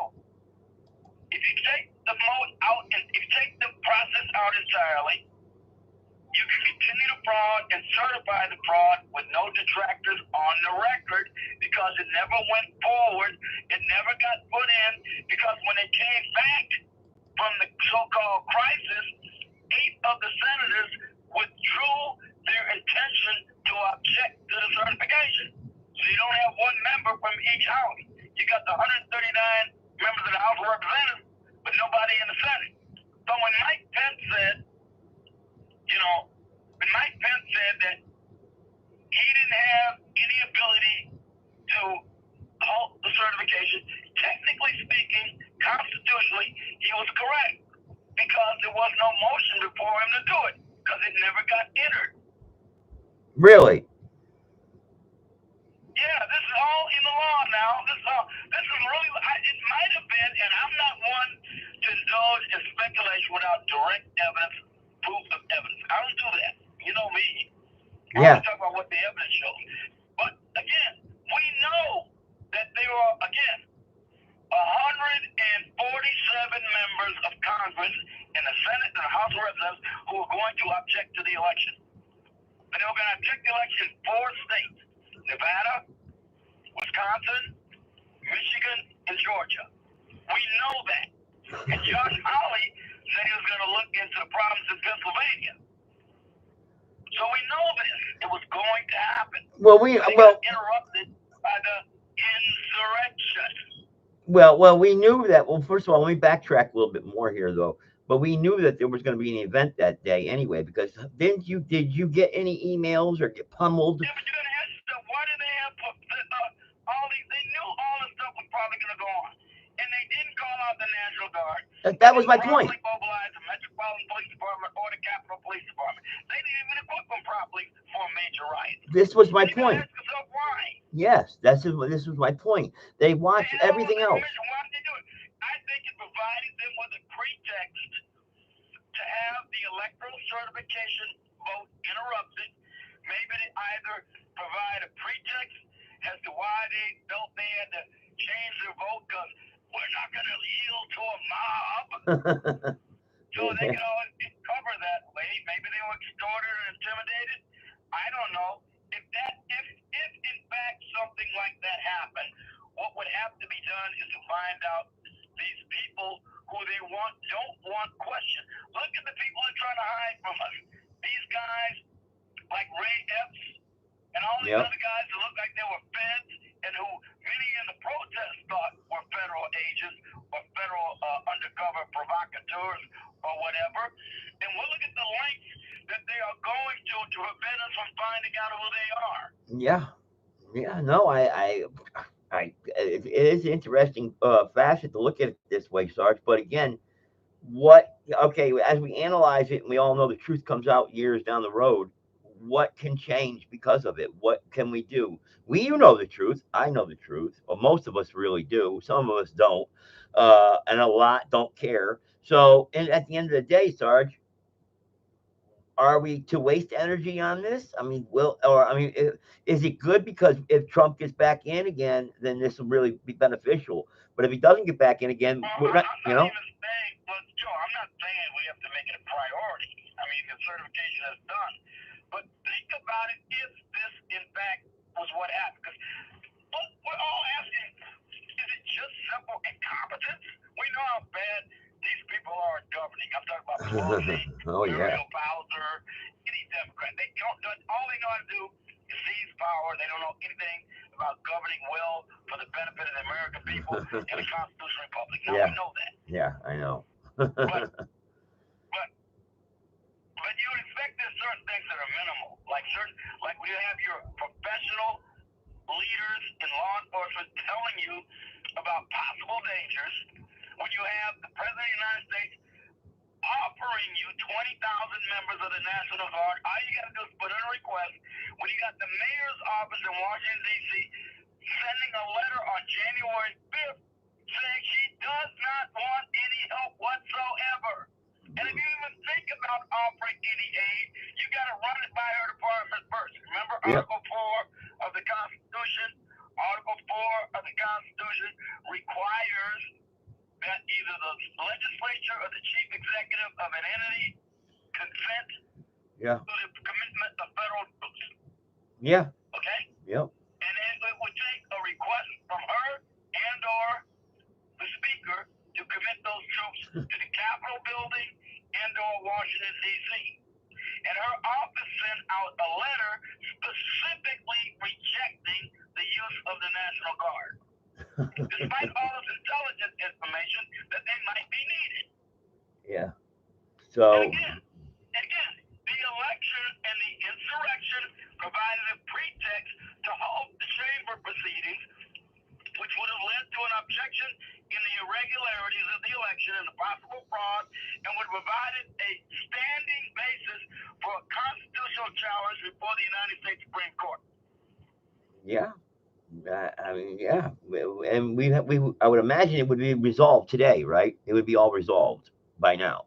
if you take the vote out and if you take the process out entirely, you can continue to fraud and certify the fraud with no detractors on the record because it never went forward. It never got put in because when it came back from the so-called crisis, 8 of the senators withdrew their intention to object to the certification. So you don't have one member from each house. You got the 139 members of the House of Representatives, but nobody in the Senate. So when Mike Pence said, that he didn't have any ability to halt the certification, technically speaking, constitutionally, he was correct because there was no motion before him to do it because it never got entered.
Really?
Yeah, this is all in the law now. This is really, it might have been, and I'm not one to indulge in speculation without direct evidence, proof of evidence. I don't do that. You know me.
Yeah.
I talk about what the evidence shows. But again, we know that there are, 147 members of Congress in the Senate and the House of Representatives who are going to object to the election. And they were going to object to the election in 4 states: Nevada, Wisconsin, Michigan, and Georgia. We know that. And Josh Hawley said he was going to look into the problems in Pennsylvania. So we know this. It was going to happen.
Well,
got interrupted by the insurrection.
Well, we knew that. Well, first of all, let me backtrack a little bit more here, though. But we knew that there was going to be an event that day anyway, because did you get any emails or get pummeled?
Yeah, but you're going to ask them, why do they have they knew all this stuff was probably going to go on. And they didn't call out the National Guard.
That was my point.
They didn't mobilize the Metropolitan Police Department or the Capitol Police Department. They didn't even equip them properly for a major riot.
This was my point.
Ask yourself why.
Yes, this was my point. They watched everything else.
Why did they do it? I think it provided them with a pretext to have the electoral certification vote interrupted. Maybe they either provide a pretext as to why they felt they had to change their vote because we're not going to yield to a mob. So they can always cover that way. Maybe they were extorted or intimidated. I don't know. If in fact something like that happened, what would have to be done is to find out these people who they don't want questioned. Look at the people they're trying to hide from us. These guys like Ray Epps and all these other guys that look like they were feds and who many in the protest thought were federal agents or federal undercover provocateurs or whatever. And we'll look at the lengths that they are going to prevent us from finding out who they are.
Yeah, no, it is an interesting facet to look at it this way, Sarge. But again, as we analyze it, and we all know the truth comes out years down the road, what can change because of it? What can we do? You know the truth. I know the truth. Well, most of us really do. Some of us don't, and a lot don't care. So, and at the end of the day, Sarge, are we to waste energy on this? I mean, is it good? Because if Trump gets back in again, then this will really be beneficial. But if he doesn't get back in again, we're not,
I'm not saying we have to make it a priority. I mean, the certification is done. But think about it if this, in fact, was what happened. Because we're all asking, is it just simple incompetence? We know how bad these people are at governing. I'm talking about Pelosi, Muriel Bowser, any Democrat. All they know how to do is seize power. They don't know anything about governing well for the benefit of the American people in a constitutional republic. Now we know that.
Yeah, I know.
But you would expect there's certain things that are minimal, like we have your professional leaders in law enforcement telling you about possible dangers. When you have the President of the United States offering you 20,000 members of the National Guard, all you got to do is put in a request. When you got the mayor's office in Washington, D.C., sending a letter on January 5th saying she does not want any help whatsoever. And if you even think about offering any aid, you got to run it by her department first. Remember Article 4 of the Constitution? Article 4 of the Constitution requires that either the legislature or the chief executive of an entity consent to the commitment of federal troops.
Yeah.
Okay?
Yep.
And then it would take a request from her and or the speaker to commit those troops to the Capitol building and or Washington, D.C. And her office sent out a letter specifically rejecting the use of the National Guard. Despite all this intelligence information that they might be needed.
Yeah. So.
And again, the election and the insurrection provided a pretext to halt the chamber proceedings, which would have led to an objection in the irregularities of the election and the possible fraud, and would have provided a standing basis for a constitutional challenge before the United States Supreme Court.
Yeah. I mean, yeah, and I would imagine it would be resolved today, right? It would be all resolved by now.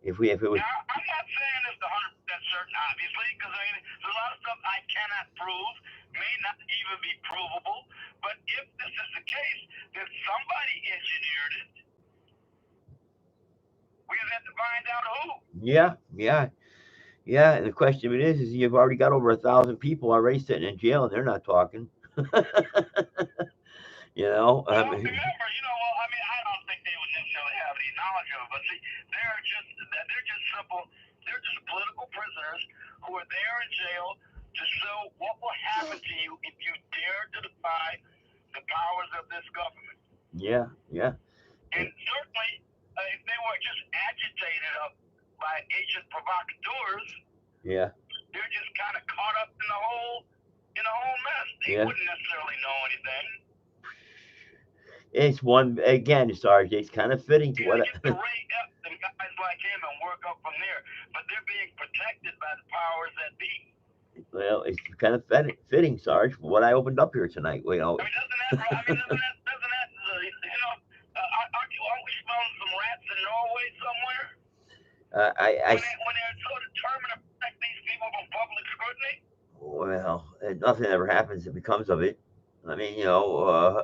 If it was.
Now, I'm not saying it's 100% certain, obviously, because there's a lot of stuff I cannot prove, may not even be provable. But if this is the case, then somebody engineered it. We just have to find out who.
Yeah. And the question of it is you've already got over 1,000 people already sitting in jail, and they're not talking. You know.
Well, remember, I don't think they would necessarily have any knowledge of it, but see, they're just simple. They're just political prisoners who are there in jail to show what will happen to you if you dare to defy the powers of this government.
Yeah.
And certainly, if they were just agitated up by agent provocateurs, they're just kind of caught up in making a whole mess. He
Yeah.
wouldn't necessarily know anything.
It's one again, Sarge. It's kind of fitting to
You gotta
what.
get the Ray Epps and guys like him and work up from there. But they're being protected by the powers that be.
Well, it's kind of fitting, Sarge, for what I opened up here tonight. You know,
I mean, aren't we smelling some rats in Norway somewhere?
I
When they're so determined to protect these people from public scrutiny?
well, nothing ever happens that becomes of it. I mean, I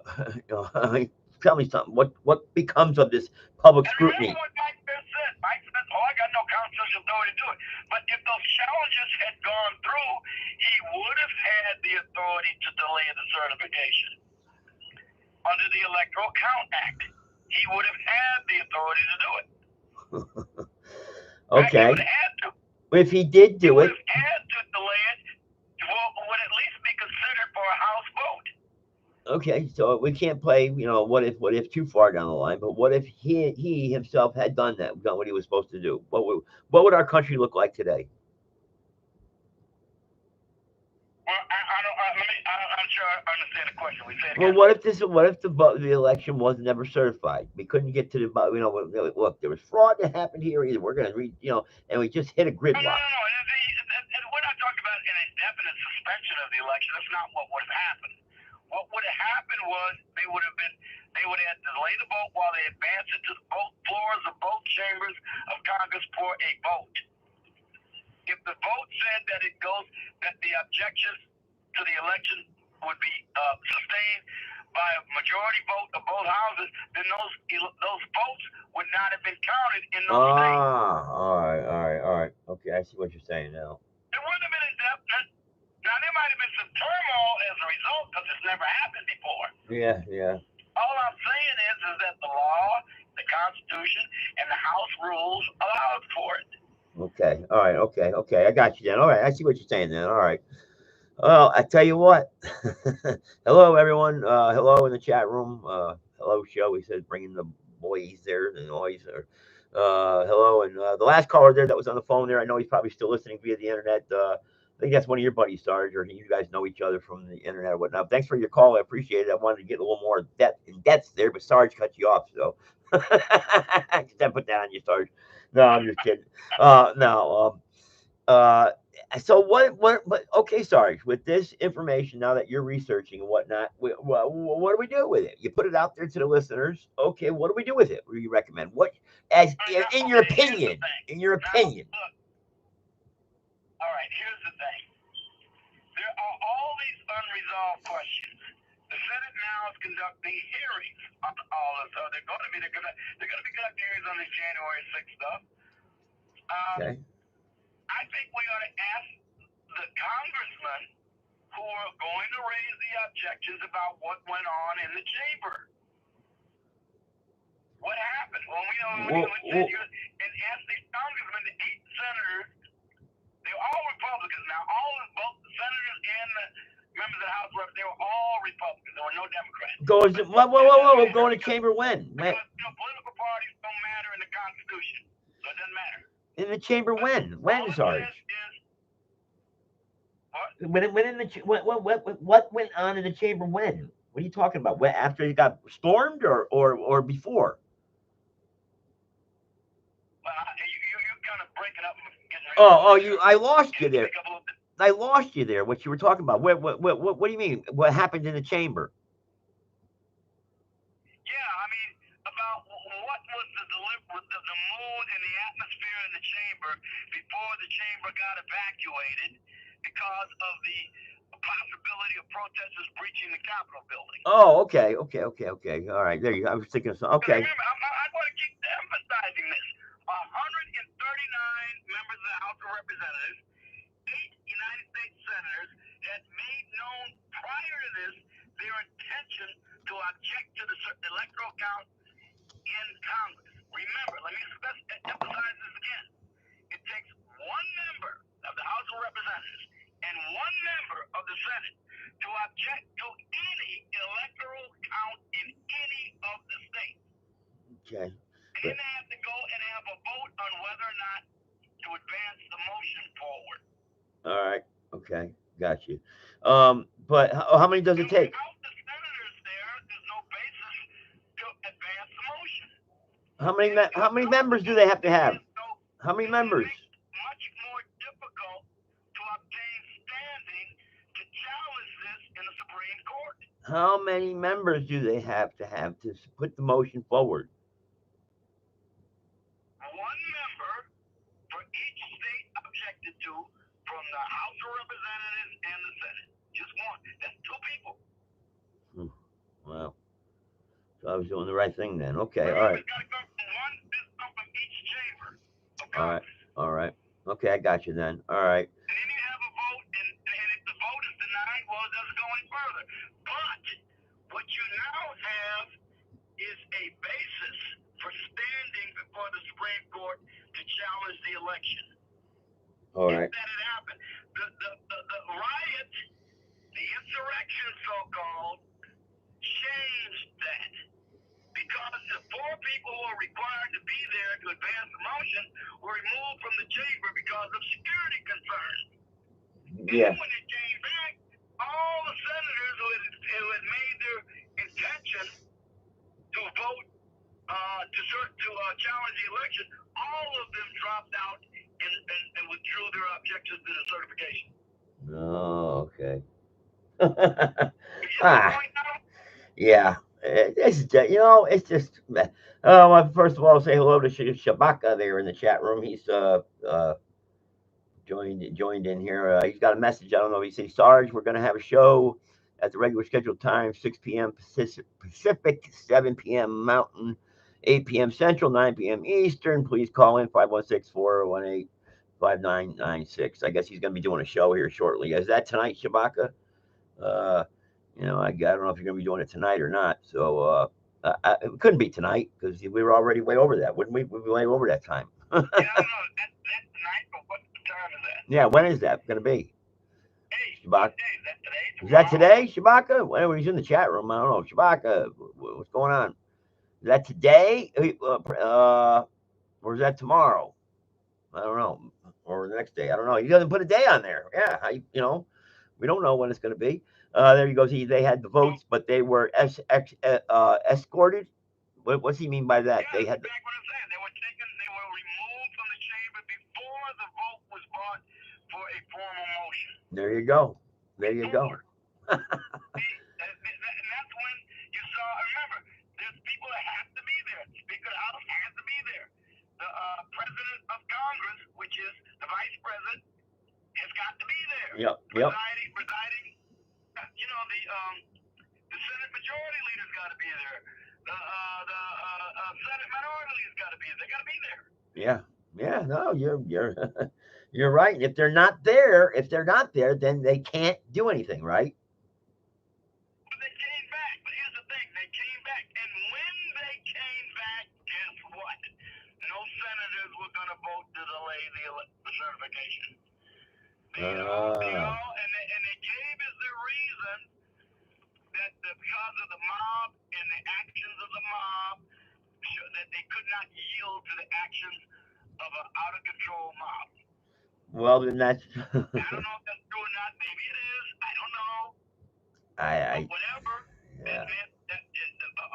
mean, tell me something. What becomes of this public
And remember
scrutiny?
what Mike Pence said. Mike said, oh, I got no constitutional authority to do it. But if those challenges had gone through, he would have had the authority to delay the certification under the Electoral Count Act. He would have had the authority to do it. Right? He
Okay,
would have had to.
if he did
He
do
would
it,
have had to delay it. Would at least be considered for a House vote.
okay, so we can't play, what if too far down the line. But what if he himself had done what he was supposed to do? What would our country look like today?
Well, I'm not sure I understand the question. We say it
Well,
again.
what if the election was never certified? We couldn't get to look, there was fraud that happened here. Either we're going to read, and we just hit a
No, no,
gridlock.
no, no. We're not talking about an indefinite suspension of the election. That's not what would have happened. What would have happened was they would have had to delay the vote while they advanced it to the both floors of both chambers of Congress for a vote. If the vote said that the objections to the election would be sustained by a majority vote of both houses, then those votes would not have been counted in those states.
All right. Okay, I see what you're saying now.
It wouldn't have been indefinite. Now, there might have been some turmoil as a result because it's never happened before.
Yeah.
All I'm saying is that the law, the Constitution, and the House rules allowed for it.
Okay. All right. Okay. I got you then. All right. I see what you're saying then. All right. Well, I tell you what. Hello, everyone. Hello in the chat room. Hello, show. He says bringing the boys there. The noise. Hello, and the last caller there that was on the phone there. I know he's probably still listening via the internet. I think that's one of your buddies, Sarge, or you guys know each other from the internet or whatnot. Thanks for your call. I appreciate it. I wanted to get a little more depth there, but Sarge cut you off, so I just put that on you, Sarge. No, I'm just kidding. No. So what? Okay, Sarge. With this information now that you're researching and whatnot, what do we do with it? You put it out there to the listeners. Okay, what do we do with it? What do you recommend? What, as in your opinion? In your opinion?
Look, all right, here's the thing. There are all these unresolved questions. The Senate now is conducting hearings on all this. So they're going to be conducting hearings on this January 6th stuff.
Okay.
I think we ought to ask the congressmen who are going to raise the objections about what went on in the chamber. What happened? And ask these congressmen, the 8 senators, they're all Republicans now. Both the senators and the members of the House of Representatives, they were all Republicans. There were no Democrats.
Whoa! Going to chamber when?
Because political parties don't matter in the Constitution, so it doesn't matter.
In the chamber when? When, Sarge? What went on in the chamber when? What are you talking about? When, after it got stormed or before?
You're kind of breaking up and getting
I lost you there. I lost you there. What you were talking about? What do you mean? What happened in the chamber?
Yeah, I mean about what was the mood and the atmosphere in the chamber before the chamber got evacuated because of the possibility of protesters breaching the Capitol building.
Oh, okay. All right, there you go. I was thinking of something. Okay.
Remember, I want to keep emphasizing this. 139 members of the House of Representatives, 8 United States senators had made known prior to this their intention to object to the electoral count in Congress. Remember, let me emphasize this again. It takes one member of the House of Representatives and one member of the Senate to object to any electoral count in any of the states.
Okay.
Then they have to go and have a vote on whether or not to advance the motion forward.
All right. Okay. Got you. But how many does it
And
take?
without the senators there, there's no basis to advance the motion. And
How many
because of
members do
that,
they have to
there
have?
is no,
How many
it
members?
makes it much more difficult to obtain standing to challenge this in the Supreme Court.
How many members do they have to put the motion forward?
One member for each state objected to from the House of Representatives and the Senate. Just one. That's two people.
Wow. So I was doing the right thing then. Okay. All
Remember,
right.
it's got to come from one, it's come from each chamber of
All right.
Congress.
All right. Okay, I got you then. All right.
And then you have a vote, and if the vote is denied, well, it doesn't go any further. But what you now have is a basis for standing before the Supreme Court to challenge the election.
All
If
right.
that had happened, the riot, the insurrection, so-called, changed that. Because the four people who are required to be there to advance the motion were removed from the chamber because of security concerns. And
Yeah.
then when they came back, all the senators who had made their intention to vote to challenge the election, all of them dropped out and withdrew their objections to the certification.
Oh, okay.
You get my
ah,
point now?
yeah. It's just, it's just. Well, first of all, say hello to Shabaka there in the chat room. He's joined in here. He's got a message. I don't know. He says, Sarge, we're going to have a show at the regular scheduled time, 6 p.m. Pacific, 7 p.m. Mountain, 8 p.m. Central, 9 p.m. Eastern. Please call in 516-418-5996. I guess he's going to be doing a show here shortly. Is that tonight, Shabaka? Uh, I don't know if you're going to be doing it tonight or not. So it couldn't be tonight because we were already way over that, wouldn't we? We'd be way over that time.
Yeah, I don't know. That's tonight, but what time is that?
Yeah, when is that going to be?
Hey,
Shabaka.
what day? Is that today?
Is that
Tomorrow?
today, Shabaka? Well, he's in the chat room. I don't know. Shabaka, what's going on? Is that today? Or is that tomorrow? I don't know. Or the next day. I don't know. He doesn't put a day on there. Yeah, we don't know when it's going to be. There he goes. They had the votes, but they were escorted. What's he mean by that?
Yeah,
They
that's
had.
exactly what I'm saying. They were removed from the chamber before the vote was brought for a formal motion.
There you go. There you go.
See, and that's when you saw. Remember, there's people that have to be there. Speaker of the House has to be there. The president of Congress, which is the vice president, has got to be there.
Yep.
Presiding. The Senate Majority Leader's got to be there. The Senate Minority Leader's got to be there. They got to be there.
Yeah. No, you're you're right. If they're not there, then they can't do anything, right?
But they came back. But here's the thing: they came back, and when they came back, guess what? No senators were going to vote to delay the certification. And they gave as the reason that because of the mob and the actions of the mob, that they could not yield to the actions of an out of control mob.
Well, then that's.
I don't know if that's true or not. Maybe it is. I don't know. But whatever,
yeah.
that meant that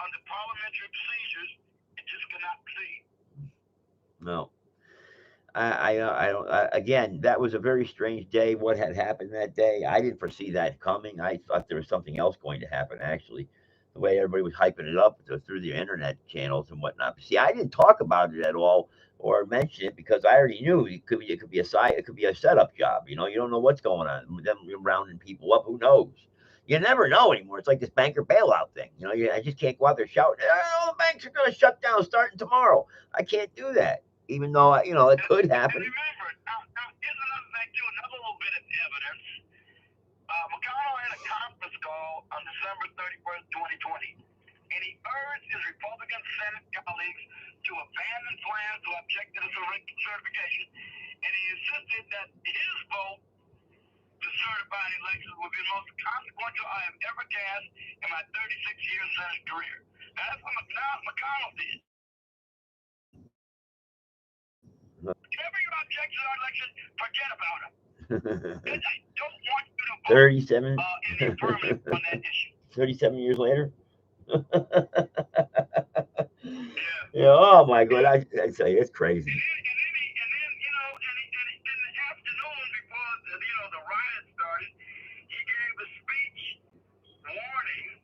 under parliamentary procedures, it just could not proceed.
No. I don't. Again, that was a very strange day. What had happened that day, I didn't foresee that coming. I thought there was something else going to happen. Actually, the way everybody was hyping it up through the internet channels and whatnot. But see, I didn't talk about it at all or mention it because I already knew it could be a side, it could be a setup job. You don't know what's going on. Them rounding people up. Who knows? You never know anymore. It's like this banker bailout thing. I just can't go out there shouting, "Oh, the banks are going to shut down starting tomorrow." I can't do that even though it could happen.
And remember, now here's another thing too, another little bit of evidence. McConnell had a conference call on December 31st, 2020, and he urged his Republican Senate colleagues to abandon plans to object to the certification, and he insisted that his vote to certify the elections would be the most consequential I have ever cast in my 36-year Senate career. Now, that's what McConnell did. Whatever your objections are to election, forget about them. And I don't want you to vote
37,
in the affirmative on that issue.
37 years later.
Yeah.
Yeah, oh my God, I tell you, it's crazy.
And then, in the afternoon before the riot started, he gave a speech warning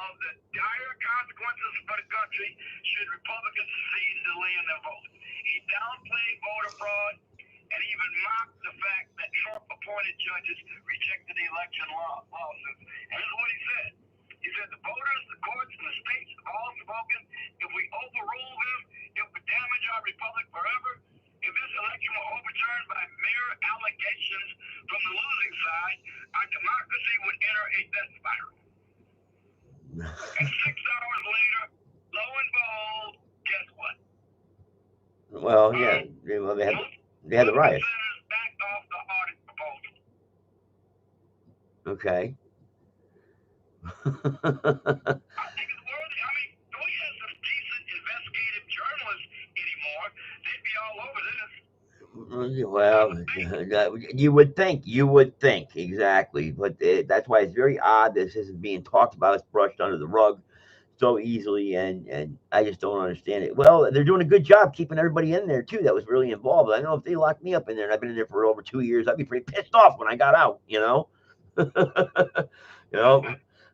of the dire consequences for the country should Republicans seize delaying their vote. He downplayed voter fraud and even mocked the fact that Trump-appointed judges rejected the election lawsuits. And this is what he said. He said the voters, the courts, and the states have all spoken. If we overrule them, it would damage our republic forever. If this election were overturned by mere allegations from the losing side, our democracy would enter a death spiral. And 6 hours later, lo and behold, guess what?
Well, yeah, they had the
Most
riots.
senators backed off the audit proposal.
Okay.
I think it's worthy. I mean, if we had some decent investigative journalists anymore, they'd be all over this.
Well, you would think exactly, but that's why it's very odd this isn't being talked about. It's brushed under the rug so easily, and I just don't understand it. Well, they're doing a good job keeping everybody in there too that was really involved. I know if they locked me up in there, and I've been in there for over 2 years, I'd be pretty pissed off when I got out. You know,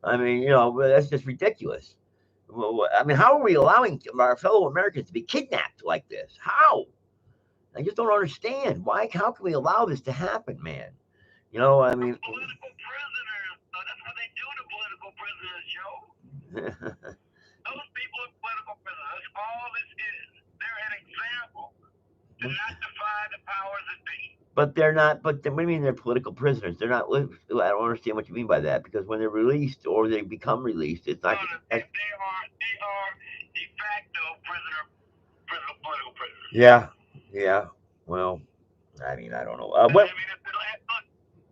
I mean, that's just ridiculous. Well, I mean, how are we allowing our fellow Americans to be kidnapped like this? How? I just don't understand why. How can we allow this to happen, man? I mean,
Political prisoners. That's what they do to political prisoners, Joe. Those people are political prisoners. That's all this is. They're an example to not defy the powers that be.
but they're not. But what do you mean they're political prisoners? They're not. I don't understand what you mean by that. Because when they're released or they become released, it's
No,
not.
they are de facto political prisoners.
Yeah, yeah. Well, I mean, I don't know.
I
What?
mean, look,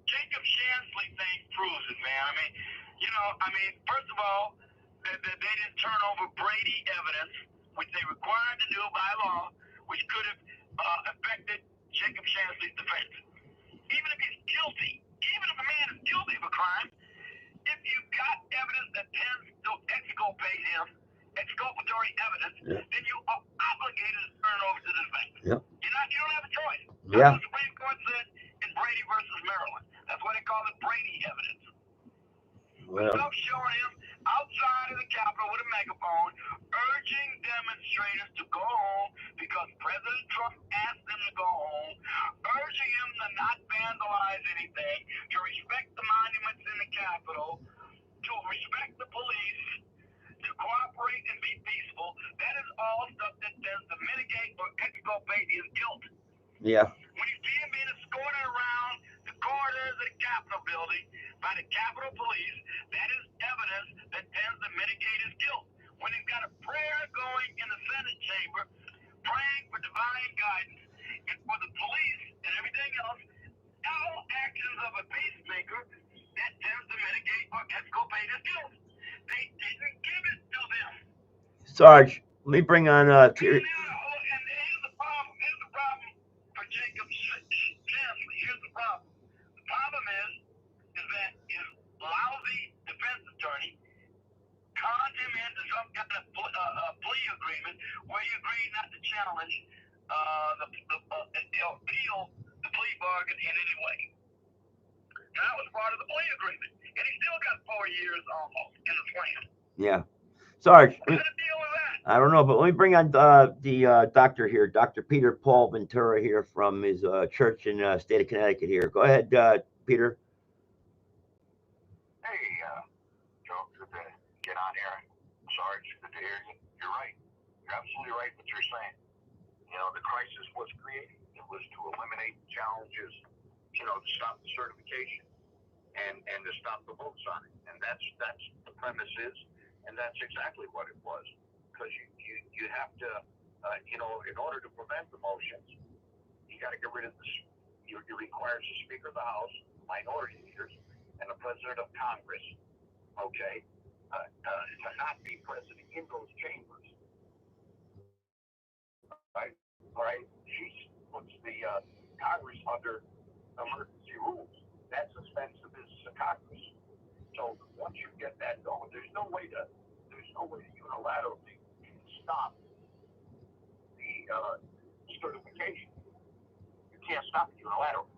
Jacob Shansley thing proves it, man. First of all, they didn't turn over Brady evidence, which they required to do by law, which could have affected Jacob Shansley's defense. Even if he's guilty, even if a man is guilty of a crime, if you've got evidence that tends to exculpate him, exculpatory evidence, then you are obligated to turn over to the defense.
Yep.
You don't have a choice.
Yeah.
That's what the Supreme Court said in Brady versus Maryland. That's why they call it Brady evidence.
Well,
Stuff showing him outside of the Capitol with a megaphone, urging demonstrators to go home because President Trump asked them to go home, urging him to not vandalize anything, to respect the monuments in the Capitol, to respect the police, to cooperate and be peaceful. That is all stuff that tends to mitigate or exculpate his guilt.
yeah.
When you see him being escorted around the corridors of the Capitol building by the Capitol Police, that is evidence that tends to mitigate his guilt. When he's got a prayer going in the Senate chamber, praying for divine guidance, and for the police and everything else, all actions of a peacemaker, that tends to mitigate or exculpate his guilt. They didn't give it to them.
Sarge, let me bring on.
And here's the problem. Here's the problem for Jacob Chansley. Here's the problem. The problem is that his lousy defense attorney conned him into some kind of plea agreement where he agreed not to challenge appeal the plea bargain in any way. And that was part of the plea agreement. And he still got 4 years almost in the plan.
Yeah. Sarge.
What kind of deal is that?
I don't know, but let me bring on the doctor here, Dr. Peter Paul Ventura here from his church in state of Connecticut here. Go ahead, Peter.
Hey, Joe, good to get on here. Sarge, good to hear you. You're right. You're absolutely right what you're saying. The crisis was created. It was to eliminate challenges, to stop the certification and to stop the votes on it. And that's the premise is, and that's exactly what it was. Because you have to, in order to prevent the motions, you got to get rid of this. It requires the Speaker of the House, minority leaders, and the President of Congress, okay, to not be present in those chambers. Right? She puts the Congress under emergency ultimatesacrifice. So once you get that going, there's no way to unilaterally stop the certification. You can't stop it unilaterally.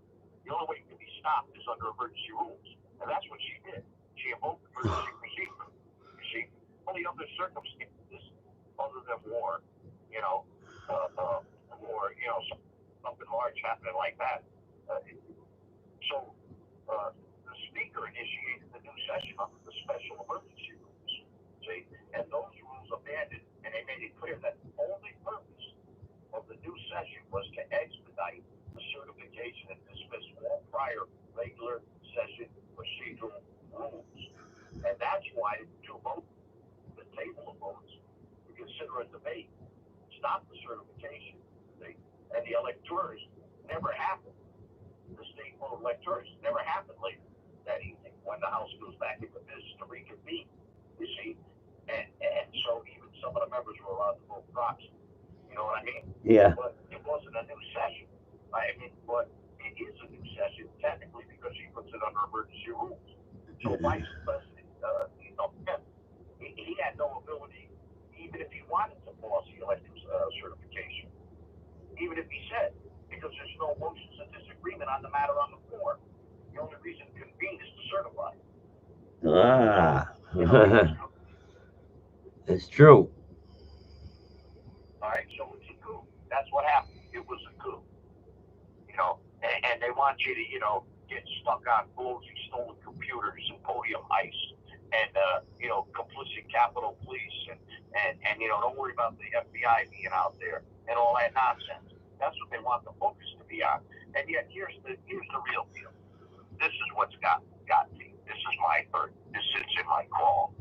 The only way it can be stopped is under emergency rules, and that's what she did. She invoked emergency procedure. You see, only under circumstances other than war, war, something large happening like that. So the speaker initiated the new session under the special emergency rules. See, and those rules abandoned, and they made it clear that the only purpose of the new session was to expedite the certification and dismiss all prior regular session procedural rules. And that's why to vote the table of votes to consider a debate, stop the certification. See? And the electors never happened. The state vote electors never happened later that evening when the House goes back into business to reconvene. You see? And so even some of the members were allowed to vote proxy. You know what I mean?
Yeah.
But it wasn't a new session. But it is a new session technically because he puts it under emergency rules. So Vice President, he had no ability, even if he wanted to pause the elective certification, even if he said, because there's no motions of disagreement on the matter on the floor. The only reason to convene is to certify.
It's true.
All right, so it's a coup. That's what happened. It was a coup. And they want you to, get stuck on Pelosi stolen computers and podium heist and, complicit Capitol Police and don't worry about the FBI being out there and all that nonsense. That's what they want the focus to be on. And yet, here's the real deal. This is what's got me. This is my hurt. This sits in my crawl.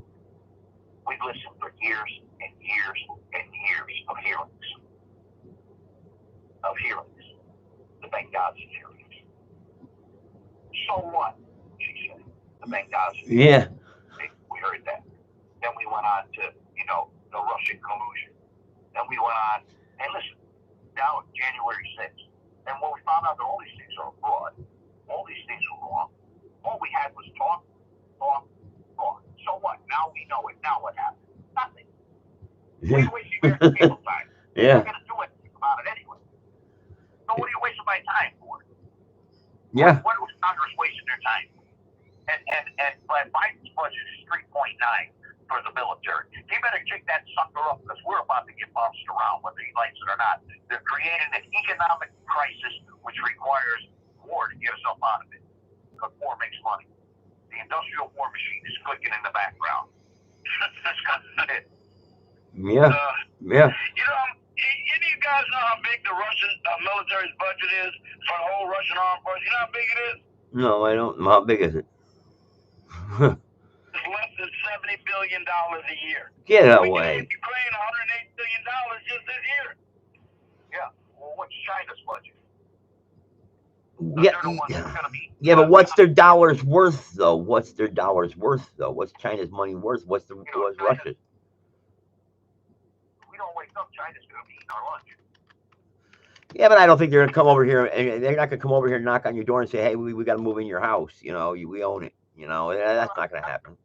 We've listened for years and years and years of hearings. The Benghazi hearings. So what? She said. The Benghazi.
Yeah.
We heard that. Then we went on to, the Russian collusion. Then we went on, and listen, now January 6th. And when we found out that all these things are fraud, all these things were wrong, all we had was talk. So what? Now we know it. Now what happened? Nothing. We're wasting American people's time.
Yeah.
We're going to do anything about it anyway. So what are you wasting my time for?
Yeah.
What was Congress wasting their time for? And Biden's budget is 3.9 for the military. He better kick that sucker up because we're about to get bounced around, whether he likes it or not. They're creating an economic crisis which requires war to get us up out of it. Because war makes money. The industrial war machine is clicking in the background. That's kind of it.
Yeah. Yeah.
Any of you guys know how big the Russian military's budget is for the whole Russian armed forces? You know how big it is?
No, I don't. How big is it?
It's less than $70 billion a year.
Get
We
away.
gave Ukraine $108 billion just this year. Yeah. Well, what's China's budget?
Yeah, but what's their dollars worth, though? What's China's money worth? What's Russia's?
We don't wake up, China's going to be eating our lunch.
Yeah, but I don't think they're going to come over here, and they're not going to come over here and knock on your door and say, hey, we got to move in your house. We own it. That's not going to happen.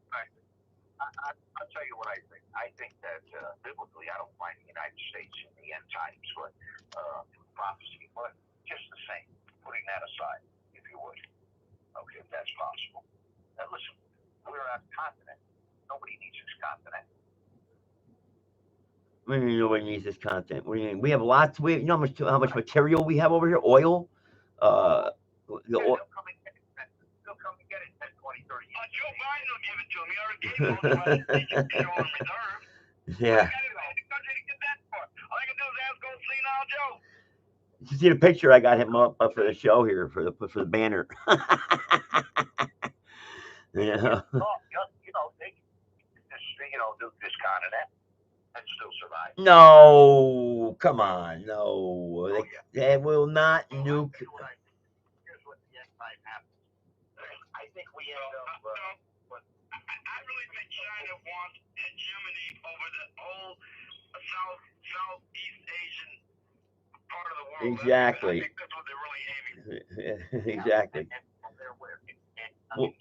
I'll tell you what I think. I think that biblically, I don't find the United States in the end times, but prophecy, but just the same, putting that aside, if you would. Okay, if that's possible. Now, listen, we're a continent. Nobody needs this continent.
What do you mean nobody needs this content? What do you mean? We have lots. You know how much material we have over here? Oil.
They'll come and get it. They'll come and get it in 10, 20, 30 years. Joe Biden will give it to him. He already gave it to him on reserve.
Yeah.
I got to go to the country to get that for. All I can do is ask old senile Joe.
You see the picture I got him up for the show here for the banner.
Yeah. This continent and still survive.
No, come on, no. They will not nuke.
Here's what the end time happens. I think we end up. I really think China wants hegemony over the whole Southeast Asian part of the world.
Exactly.
I think that's what they're really aiming for.
Exactly.
And from there, where?
Well,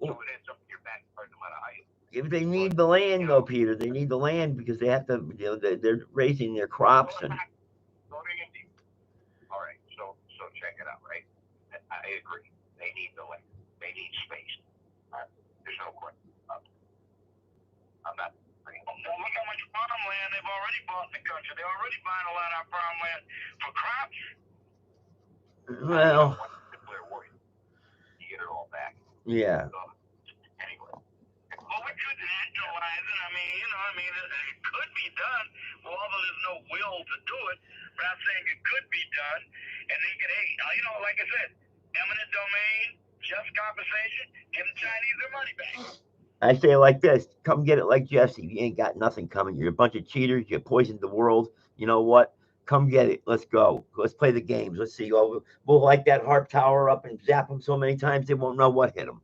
So it ends up in your backyard no matter how you.
If they need the land, though, Peter, they need the land because they have to. They're raising their crops and.
Go to India. All right, so check it out, right? I agree. They need the land. They need space. There's no question. I'm not. Well, look how much farmland they've already bought in the country. They're already buying a lot of our farmland for crops.
Well.
You get it all back.
Yeah.
So, anyway. Well, we could nationalize it. I mean, it could be done. Well, although there's no will to do it, but I'm saying it could be done. And they could, like I said, eminent domain, just compensation, give the Chinese their money back.
I say it like this: come get it like Jesse. You ain't got nothing coming. You're a bunch of cheaters. You poisoned the world. You know what? Come get it. Let's go. Let's play the games. Let's see. Oh, we'll light that harp tower up and zap them so many times they won't know what hit them.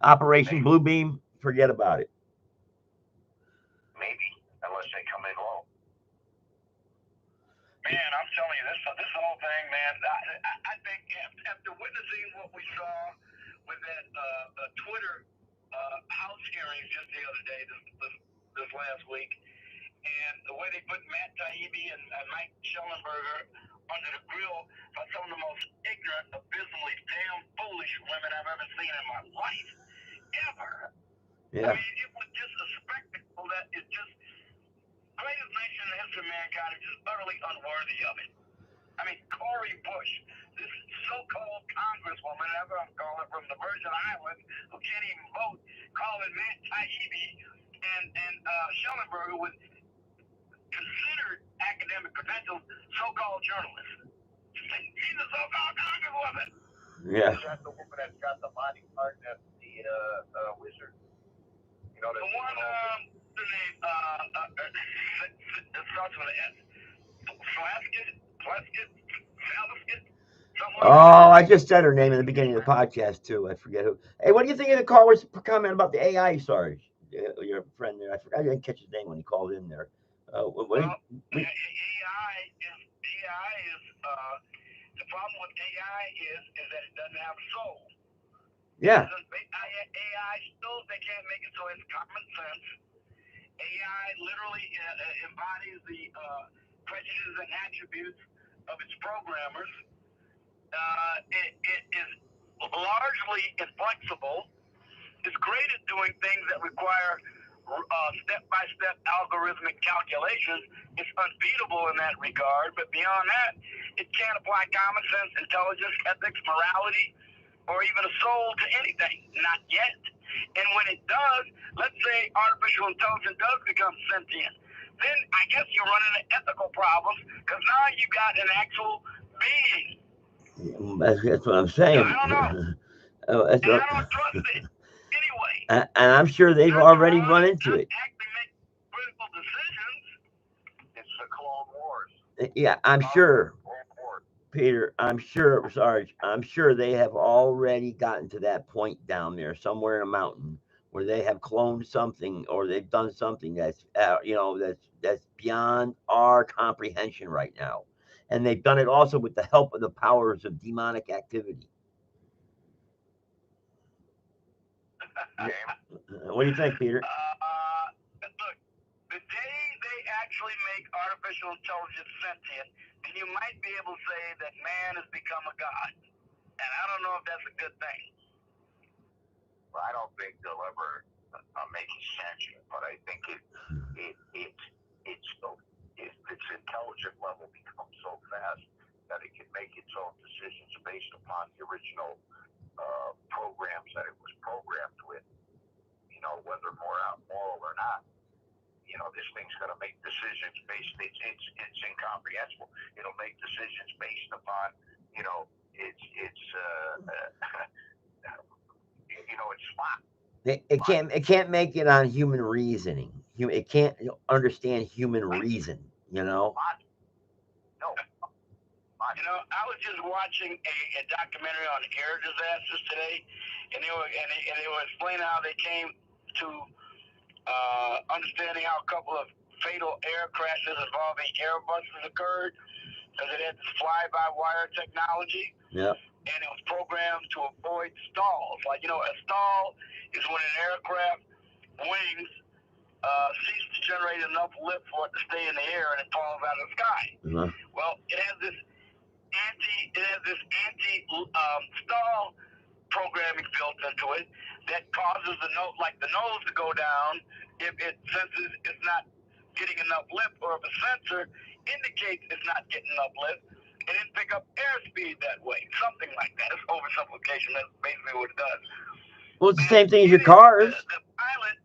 Operation Blue Beam. Forget about it.
Maybe, unless they come in low. Man, I'm telling you, this whole thing, man. I think after witnessing what we saw with that Twitter House hearings just the other day, this last week, and the way they put Matt Taibbi and Mike Schellenberger under the grill by some of the most ignorant, abysmally damn foolish women I've ever seen in my life, ever.
Yeah.
I mean, it was just a spectacle that is just greatest nation in the history of mankind is just utterly unworthy of it. I mean, Cori Bush, this so-called congresswoman, whatever I'm calling, from the Virgin Islands, who can't even vote, calling Matt Taibbi and Schellenberger with considered academic credentials, so-called journalists. She's a so-called congresswoman.
Yeah.
Is that the woman that's got the body part that's the wizard? You know, the one, the name, it starts with an S. Flaskett?
Oh, I just said her name in the beginning of the podcast too. I forget who. Hey, what do you think of the caller's comment about the AI, Sarge? Your friend there. I forgot. I didn't catch his name when he called in there.
AI is the problem with AI is that it doesn't have a soul.
Yeah.
AI still, they can't make it so it's common sense. AI literally embodies the prejudices and attributes of its programmers. It is largely inflexible. It's great at doing things that require step-by-step algorithmic calculations. It's unbeatable in that regard, but beyond that, it can't apply common sense, intelligence, ethics, morality, or even a soul to anything. Not yet. And when it does, let's say artificial intelligence does become sentient, then I guess you run into ethical problems because now you got an actual being.
That's what I'm saying.
I don't know. And I don't trust it anyway.
And I'm sure they've already run into it.
Actually make critical decisions. It's the Clone Wars.
Yeah, I'm sure. Peter, I'm sure, Sarge, I'm sure they have already gotten to that point down there somewhere in a mountain where they have cloned something or they've done something that's, that's beyond our comprehension right now. And they've done it also with the help of the powers of demonic activity. What do you think, Peter?
Look, the day they actually make artificial intelligence sentient, then you might be able to say that man has become a god. And I don't know if that's a good thing. Well, I don't think they'll ever make it sentient, but I think its intelligent level becomes so fast that it can make its own decisions based upon the original programs that it was programmed with. Whether moral or not. This thing's going to make decisions based. It's incomprehensible. It'll make decisions based upon, it's smart.
It can't make it on human reasoning. It can't understand human reason.
No. I was just watching a documentary on air disasters today, and they were explaining how they came to understanding how a couple of fatal air crashes involving Airbuses occurred, because it had this fly-by-wire technology.
Yeah.
and it was programmed to avoid stalls. Like, a stall is when an aircraft wings cease to generate enough lift for it to stay in the air and it falls out of the sky.
Uh-huh.
Well, it has this anti stall programming built into it that causes the nose to go down if it senses it's not getting enough lift, or if a sensor indicates it's not getting enough lift, and then pick up airspeed that way. Something like that. It's oversimplification. That's basically what it does.
Well, it's the same thing as your cars.
The pilot,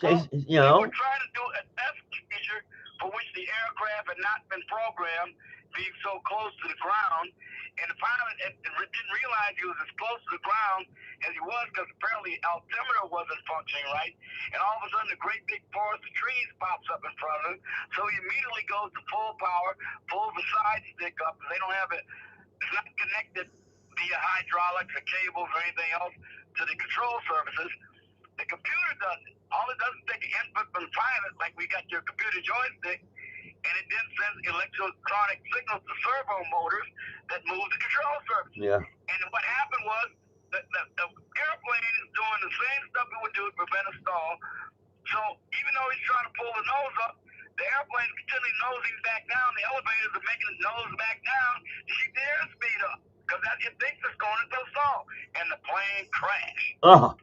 They
were trying to do a test feature for which the aircraft had not been programmed, being so close to the ground, and the pilot didn't realize he was as close to the ground as he was, because apparently the altimeter wasn't functioning right, and all of a sudden a great big forest of trees pops up in front of him, so he immediately goes to full power, pulls the side stick up, because they don't have it's not connected via hydraulics or cables or anything else to the control surfaces. The computer does it. All it does is take an input from the pilot, like we got your computer joystick, and it then sends electronic signals to servo motors that move the control surface.
Yeah.
And what happened was the airplane is doing the same stuff it would do to prevent a stall. So even though he's trying to pull the nose up, the airplane's continually nosing back down. The elevators are making it nose back down to keep the airspeed up, because it thinks it's going into a stall. And the plane crashed.
Oh,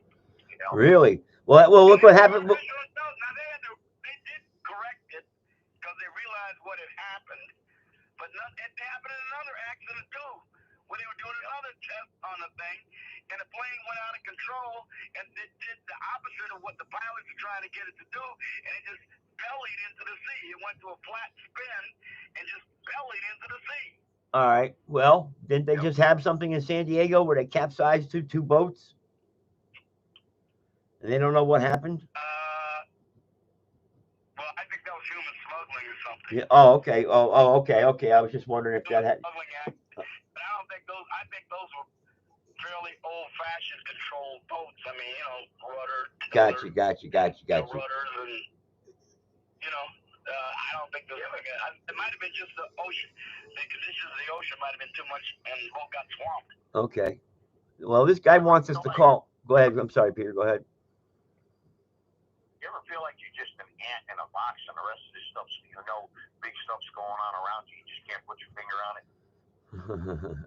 really? Well, look what happened.
Now they did correct it because they realized what had happened, but it happened in another accident too, where they were doing another test on the thing, and the plane went out of control and it did the opposite of what the pilots were trying to get it to do, and it just bellied into the sea. It went to a flat spin and just bellied into the sea.
All right. Well, didn't they just have something in San Diego where they capsized two boats? And they don't know what happened?
Well, I think that was human smuggling or something.
Yeah. Oh, okay. Okay. I was just wondering if that had.
Smuggling act. But I don't think those. I think those were fairly old-fashioned controlled boats. I mean, rudder.
Gotcha.
Rudders and I don't think those. It might have been just the ocean. The conditions of the ocean might have been too much, and the boat got swamped.
Okay. Well, this guy wants us to call. Go ahead. I'm sorry, Peter. Go ahead.
You ever feel like you're just an ant in a box, and the rest of this stuff's, big stuff's going on around you. You just can't put your finger on it.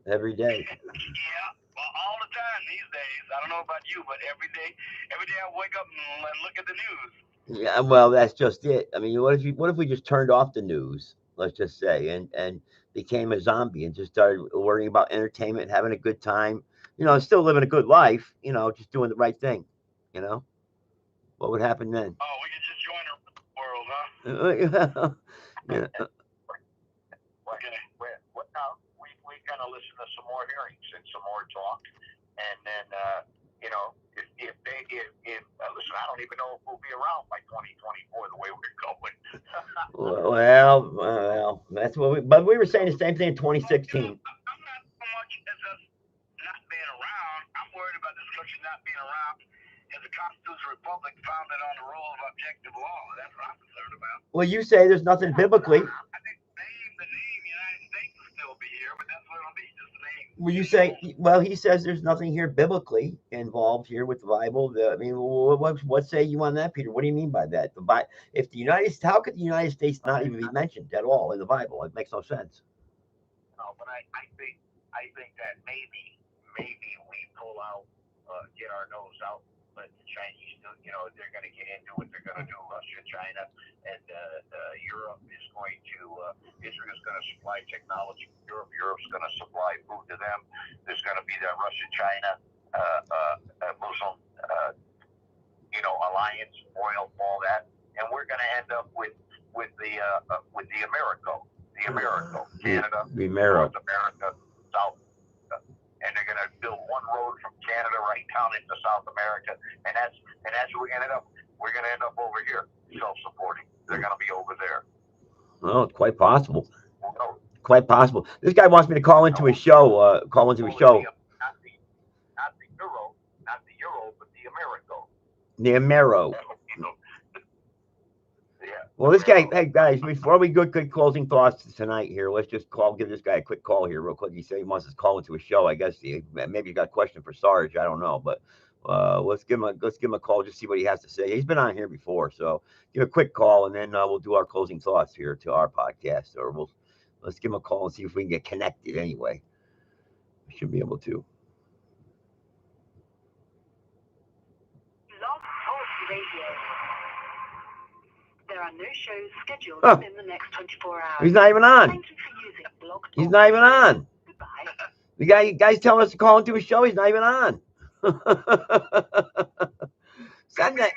Every day.
Yeah, well, all the time these days. I don't know about you, but every day I wake up and look at the news.
Yeah, well, that's just it. I mean, what if we just turned off the news, let's just say, and became a zombie and just started worrying about entertainment, having a good time, still living a good life, just doing the right thing, What would happen then?
Oh, we could just join our world, huh?
Yeah.
Okay. We kind of listen to some more hearings and some more talk, and then if listen, I don't even know if we'll be around by 2024 the way we're going.
well, that's what but we were saying the same thing in 2016.
I'm not so much as us not being around. I'm worried about this country not being around as a constitutional republic founded on the rule of objective law. That's what I'm concerned about.
Well, you say there's nothing biblically.
I think the name United States will still be here, but that's what it'll be, just the name.
Well, you say, well, he says there's nothing here biblically involved here with the Bible. I mean, what say you on that, Peter? What do you mean by that? If the how could the United States not even be mentioned at all in the Bible? It makes no sense.
No, but I think that maybe we pull out, get our nose out, let the Chinese do. They're going to get into what they're going to do. Russia, China, and Europe is going to. Israel's going to supply technology. Europe's going to supply food to them. There's going to be that Russia-China Muslim, alliance, oil, all that, and we're going to end up with the America, Canada, North America, South. And they're going to build one road from Canada right down into South America, and that's what we're going to end up. We're going to end up over here, self-supporting. They're going to be over there.
Well, it's quite possible. Quite possible. This guy wants me to call into his show.
Not the euro, but the Americo.
The Amero.
Yeah.
Well, Well, this guy, hey guys, before we go good closing thoughts tonight here, let's just give this guy a quick call here, real quick. He said he wants us to call into a show. I guess maybe he got a question for Sarge. I don't know, but let's give him a call, just see what he has to say. He's been on here before, so give a quick call, and then we'll do our closing thoughts here to our podcast, or let's give him a call and see if we can get connected. Anyway, we should be able to.
Blog Talk Radio. There are no shows scheduled within the next 24 hours.
He's not even on.
Thank you for using Blog Talk.
He's not even on.
Goodbye.
The guy's telling us to call into a show. He's not even on. Send that.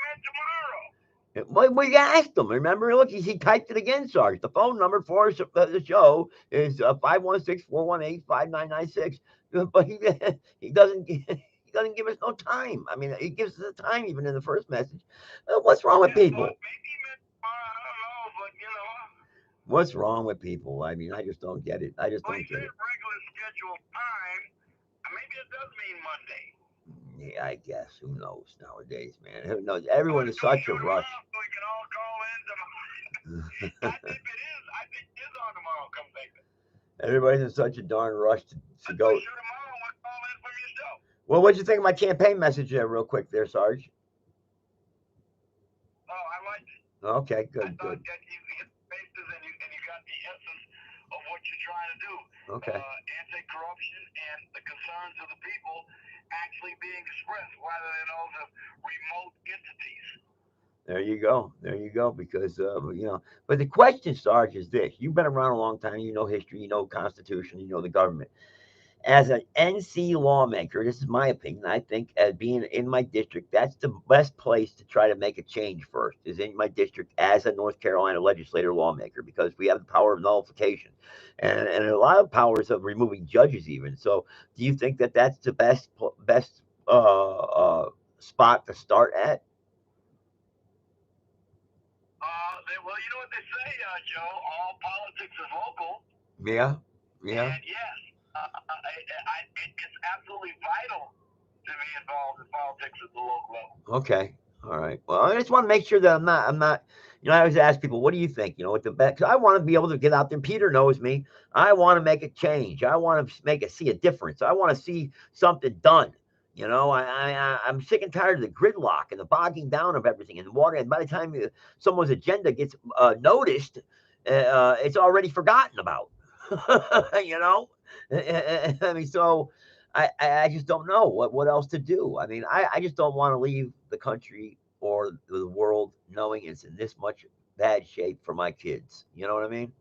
We asked him. Remember, look, he typed it again, Sarge. The phone number for the show is 516-418-5996. But he doesn't give us no time. I mean, he gives us a time even in the first message. What's wrong with people?
Maybe I don't know, but you know.
What's wrong with people? I mean, I just don't get it. I just don't get it.
Regular scheduled time. Maybe it does mean Monday.
Yeah, I guess. Who knows nowadays, man? Who knows? Everyone is such a rush.
We can all call in tomorrow. I think it is on tomorrow. Come think it.
Everybody's in such a darn rush to go.
Tomorrow, we'll call in from your show.
Well, what'd you think of my campaign message there, real quick there, Sarge?
Oh, I liked it.
Okay, good.
I thought that you hit the bases and you got the essence of what you're trying to do.
Okay.
Anti-corruption and the concerns of the people actually being expressed rather than all the remote entities.
There you go. Because but the question, Sarge, is this: you've been around a long time. You know history. You know Constitution. You know the government. As an NC lawmaker, this is my opinion. I think as being in my district, that's the best place to try to make a change first, is in my district as a North Carolina legislator lawmaker, because we have the power of nullification and a lot of powers of removing judges even. So do you think that that's the best spot to start at?
Well, you know what they say, Joe, all politics is local.
Yeah.
And yes, it's absolutely vital to be involved in politics at the local level.
Okay. All right. Well, I just want to make sure that I'm not, I always ask people, what do you think? What the best, because I want to be able to get out there. Peter knows me. I want to make a change. I want to see a difference. I want to see something done. I'm sick and tired of the gridlock and the bogging down of everything and the water. And by the time someone's agenda gets noticed, it's already forgotten about. I mean, so I just don't know what else to do. I mean, I just don't want to leave the country or the world knowing it's in this much bad shape for my kids. You know what I mean?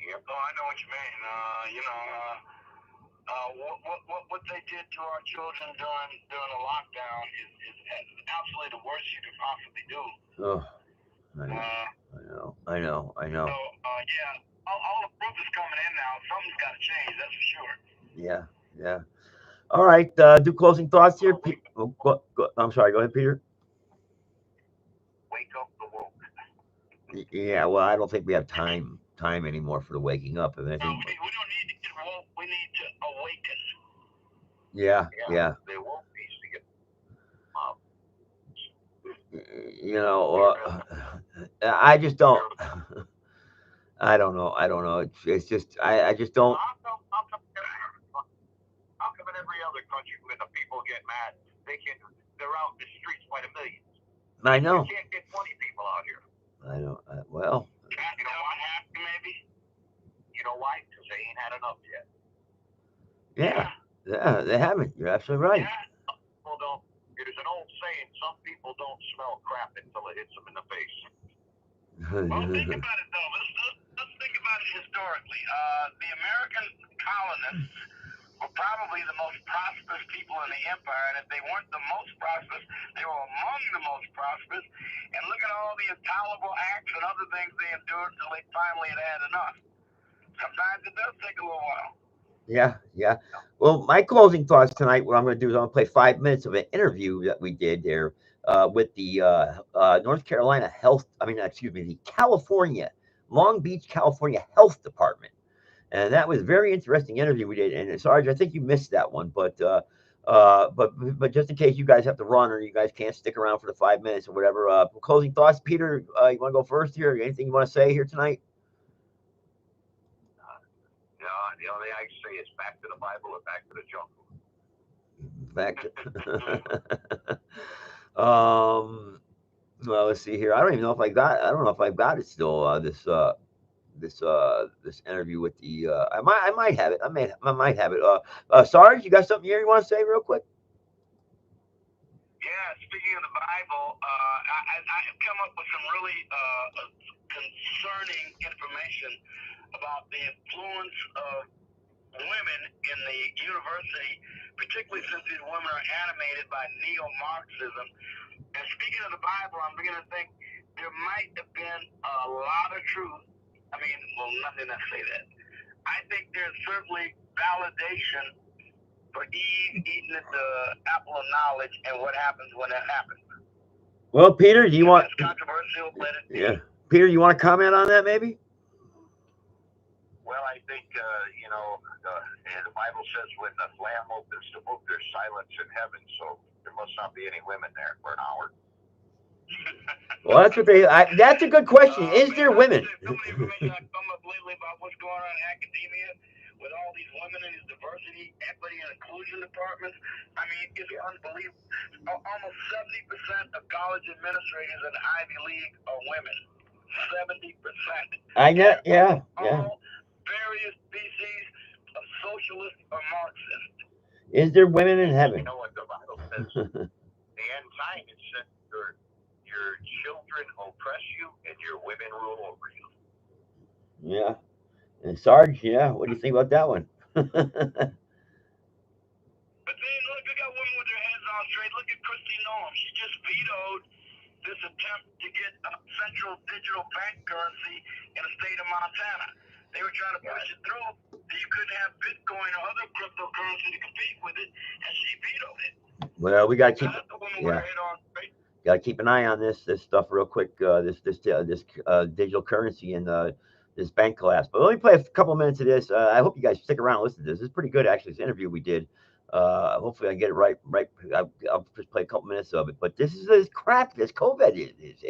Yep, I know what you mean. What they did to our children during the lockdown is absolutely the worst you could possibly do.
Oh, I know.
So, yeah, all the proof is coming in now. Something's got to change, that's for sure.
Yeah. All right, do closing thoughts here. I'm sorry, go ahead, Peter.
Wake up the woke.
Yeah, well, I don't think we have time anymore for the waking up. And I think
we don't need to get woke. We need to awaken.
Yeah.
They won't be
I just don't. I don't know. It's just I just don't.
How come in every other country when the people get mad, they're out in the streets by the millions?
I know.
You can't get 20 people out here.
I know.
Well, you know what happened? Maybe. You know why? Because they ain't had enough yet.
Yeah, they haven't. You're absolutely right.
Yeah, people don't. There's an old saying: some people don't smell crap until it hits them in the face. Well, think about it though. Let's think about it historically. The American colonists were probably the most prosperous people in the empire, and if they weren't the most prosperous, they were among the most prosperous. And look at all the intolerable acts and other things they endured until they finally had enough. Sometimes it does take a little while.
Yeah. Well, my closing thoughts tonight, what I'm going to do is I'm going to play 5 minutes of an interview that we did there with the the California, Long Beach, California Health Department. And that was a very interesting interview we did. And Sarge, I think you missed that one, but But just in case you guys have to run or you guys can't stick around for the 5 minutes or whatever, closing thoughts, Peter. You want to go first here? Anything you want to say here tonight?
No, the only thing I can say is back to the Bible or back to the jungle.
Back to well, let's see here. I don't even know if I got. I don't know if I've got it still. This interview with the. I might have it. I might have it. Sarge, you got something here you want to say real quick?
Yeah, speaking of the Bible, I have come up with some really concerning information about the influence of women in the university, particularly since these women are animated by neo-Marxism. And speaking of the Bible, I'm beginning to think there might have been a lot of truth. I mean, well, nothing to say that. I think there's certainly validation for Eve eating the apple of knowledge and what happens when that happens.
Well, Peter, do you want?
It's controversial, let it be.
Yeah, Peter, you want to comment on that maybe?
Well, I think, the Bible says when the Lamb opens the book, there's silence in heaven, so there must not be any women there for an hour.
Well, that's what they. That's a good question. Is there women?
Some of the information I've come up lately about what's going on in academia with all these women in these diversity, equity, and inclusion departments, I mean, it's unbelievable. Almost 70% of college administrators in the Ivy League are women. 70%.
I know. Yeah.
All various species of socialist or Marxist.
Is there women in heaven?
You know what the Bible says? The end time is that your children oppress you and your women rule over you.
Yeah. And Sarge, yeah, what do you think about that one?
But then look, we got women with their heads on straight. Look at Christy Noem. She just vetoed this attempt to get a central digital bank currency in the state of Montana. They were trying to push it through that you couldn't have Bitcoin or other cryptocurrency to compete with it, and she vetoed it.
Well, we got to keep.
That's the woman with her head on straight.
Got to keep an eye on this stuff real quick. This digital currency and this bank collapse. But let me play a couple minutes of this. I hope you guys stick around and listen to this. It's pretty good actually. This interview we did. Hopefully I get it right. I'll just play a couple minutes of it. But this is this crap. This COVID is,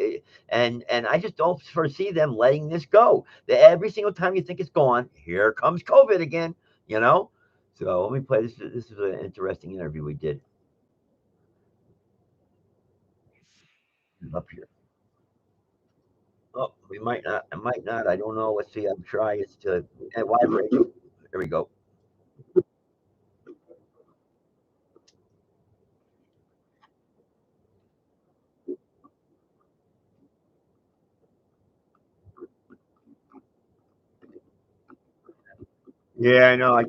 and I just don't foresee them letting this go. Every single time you think it's gone, here comes COVID again. You know. So let me play this. This is an interesting interview we did. Up here. Oh, we might not. I might not. I don't know. Let's see. I'm trying. It's to vibrate. There we go. Yeah, I know.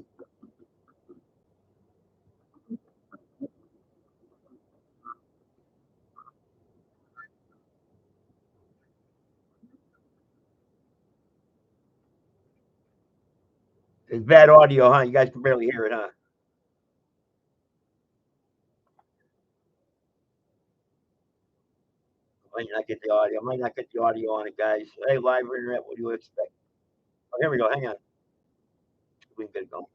It's bad audio, huh? You guys can barely hear it, huh? Might not get the audio. Might not get the audio on it, guys. Hey, live internet. What do you expect? Oh, here we go. Hang on. We can get it going.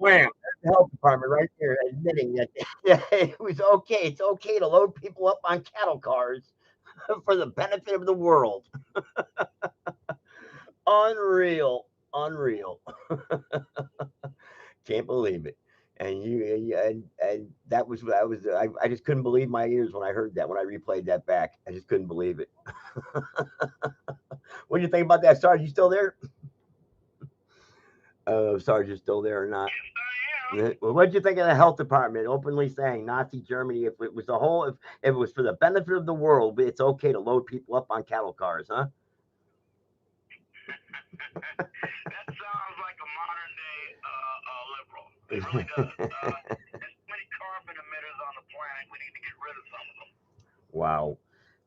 Wham! There's the health department right there admitting that it was okay. It's okay to load people up on cattle cars for the benefit of the world. Unreal, unreal. Can't believe it. And and that was I just couldn't believe my ears when I heard that when I replayed that back. I just couldn't believe it. What do you think about that, Sarge? You still there? Sarge is still there or not? Well, what did you think of the health department openly saying Nazi Germany? If it was the whole, if it was for the benefit of the world, it's okay to load people up on cattle cars, huh?
That sounds like a modern day liberal. It really does. There's too many carbon emitters on the planet. We need to get rid of some of them.
Wow,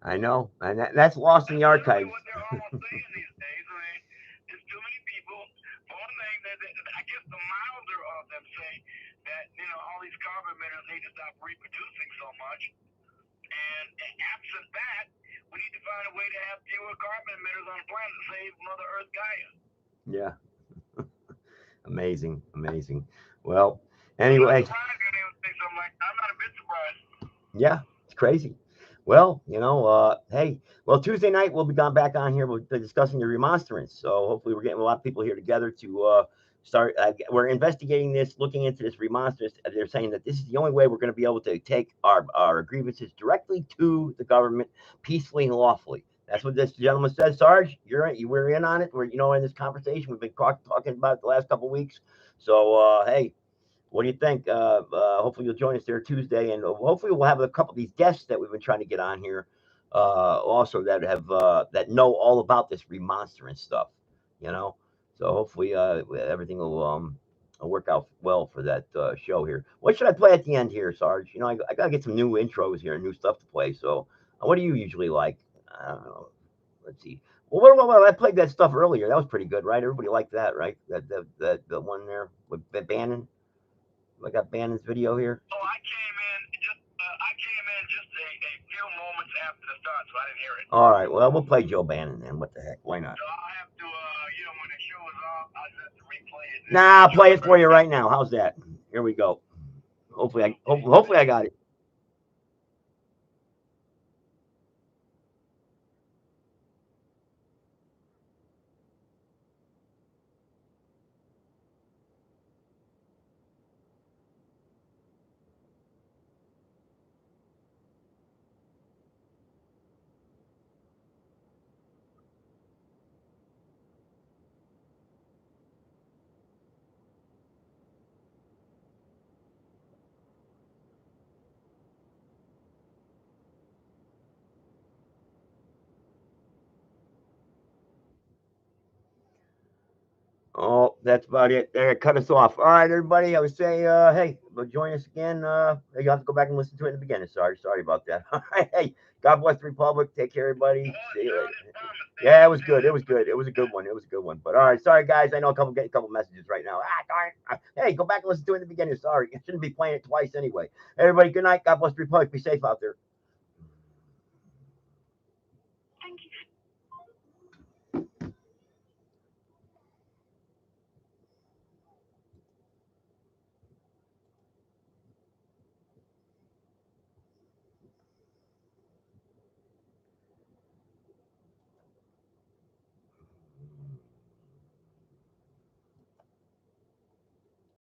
I know, and that's lost in the
That's literally
archives.
what they're almost saying these days. I mean, there's too many people. One thing I guess the milder of them say that all these carbon emitters need to stop reproducing so much, and absent that, we need to find a way to have fewer carbon emitters on the planet to save Mother Earth Gaia.
Yeah, amazing, amazing. Well, anyway,
I'm not a bit surprised.
yeah, it's crazy. Well, hey, well, Tuesday night we'll be gone back on here. We'll be discussing the remonstrance. So hopefully we're getting a lot of people here together to start. We're investigating this, looking into this remonstrance. They're saying that this is the only way we're going to be able to take our grievances directly to the government peacefully and lawfully. That's what this gentleman says, Sarge. We're in on it. We're in this conversation. We've been talking about it the last couple of weeks. So hey, what do you think? Hopefully you'll join us there Tuesday, and hopefully we'll have a couple of these guests that we've been trying to get on here, also that have that know all about this remonstrance stuff. You know, so hopefully everything will work out well for that show here. What should I play at the end here, Sarge? I gotta get some new intros here and new stuff to play. So what do you usually like? I don't know. Let's see. Well, I played that stuff earlier. That was pretty good, right? Everybody liked that, right? That one there with Bannon. I got Bannon's video here.
Oh, I came in just a few moments after the start, so I didn't hear it.
All right, well, we'll play Joe Bannon then. What the heck? Why not?
So I'll have to, when the show is off, I'll just have to replay it.
Nah, I'll play it for you right now. How's that? Here we go. Hopefully I got it. Oh, that's about it. There, cut us off. All right, everybody. I would say, hey, join us again. You have to go back and listen to it in the beginning. Sorry about that. All right, hey, God bless the Republic. Take care, everybody. See you later. Yeah, it was good. It was good. It was a good one. It was a good one. But all right, sorry guys. I know getting a couple messages right now. Darn. Hey, go back and listen to it in the beginning. Sorry, I shouldn't be playing it twice anyway. Everybody, good night. God bless the Republic. Be safe out there.
Thank you.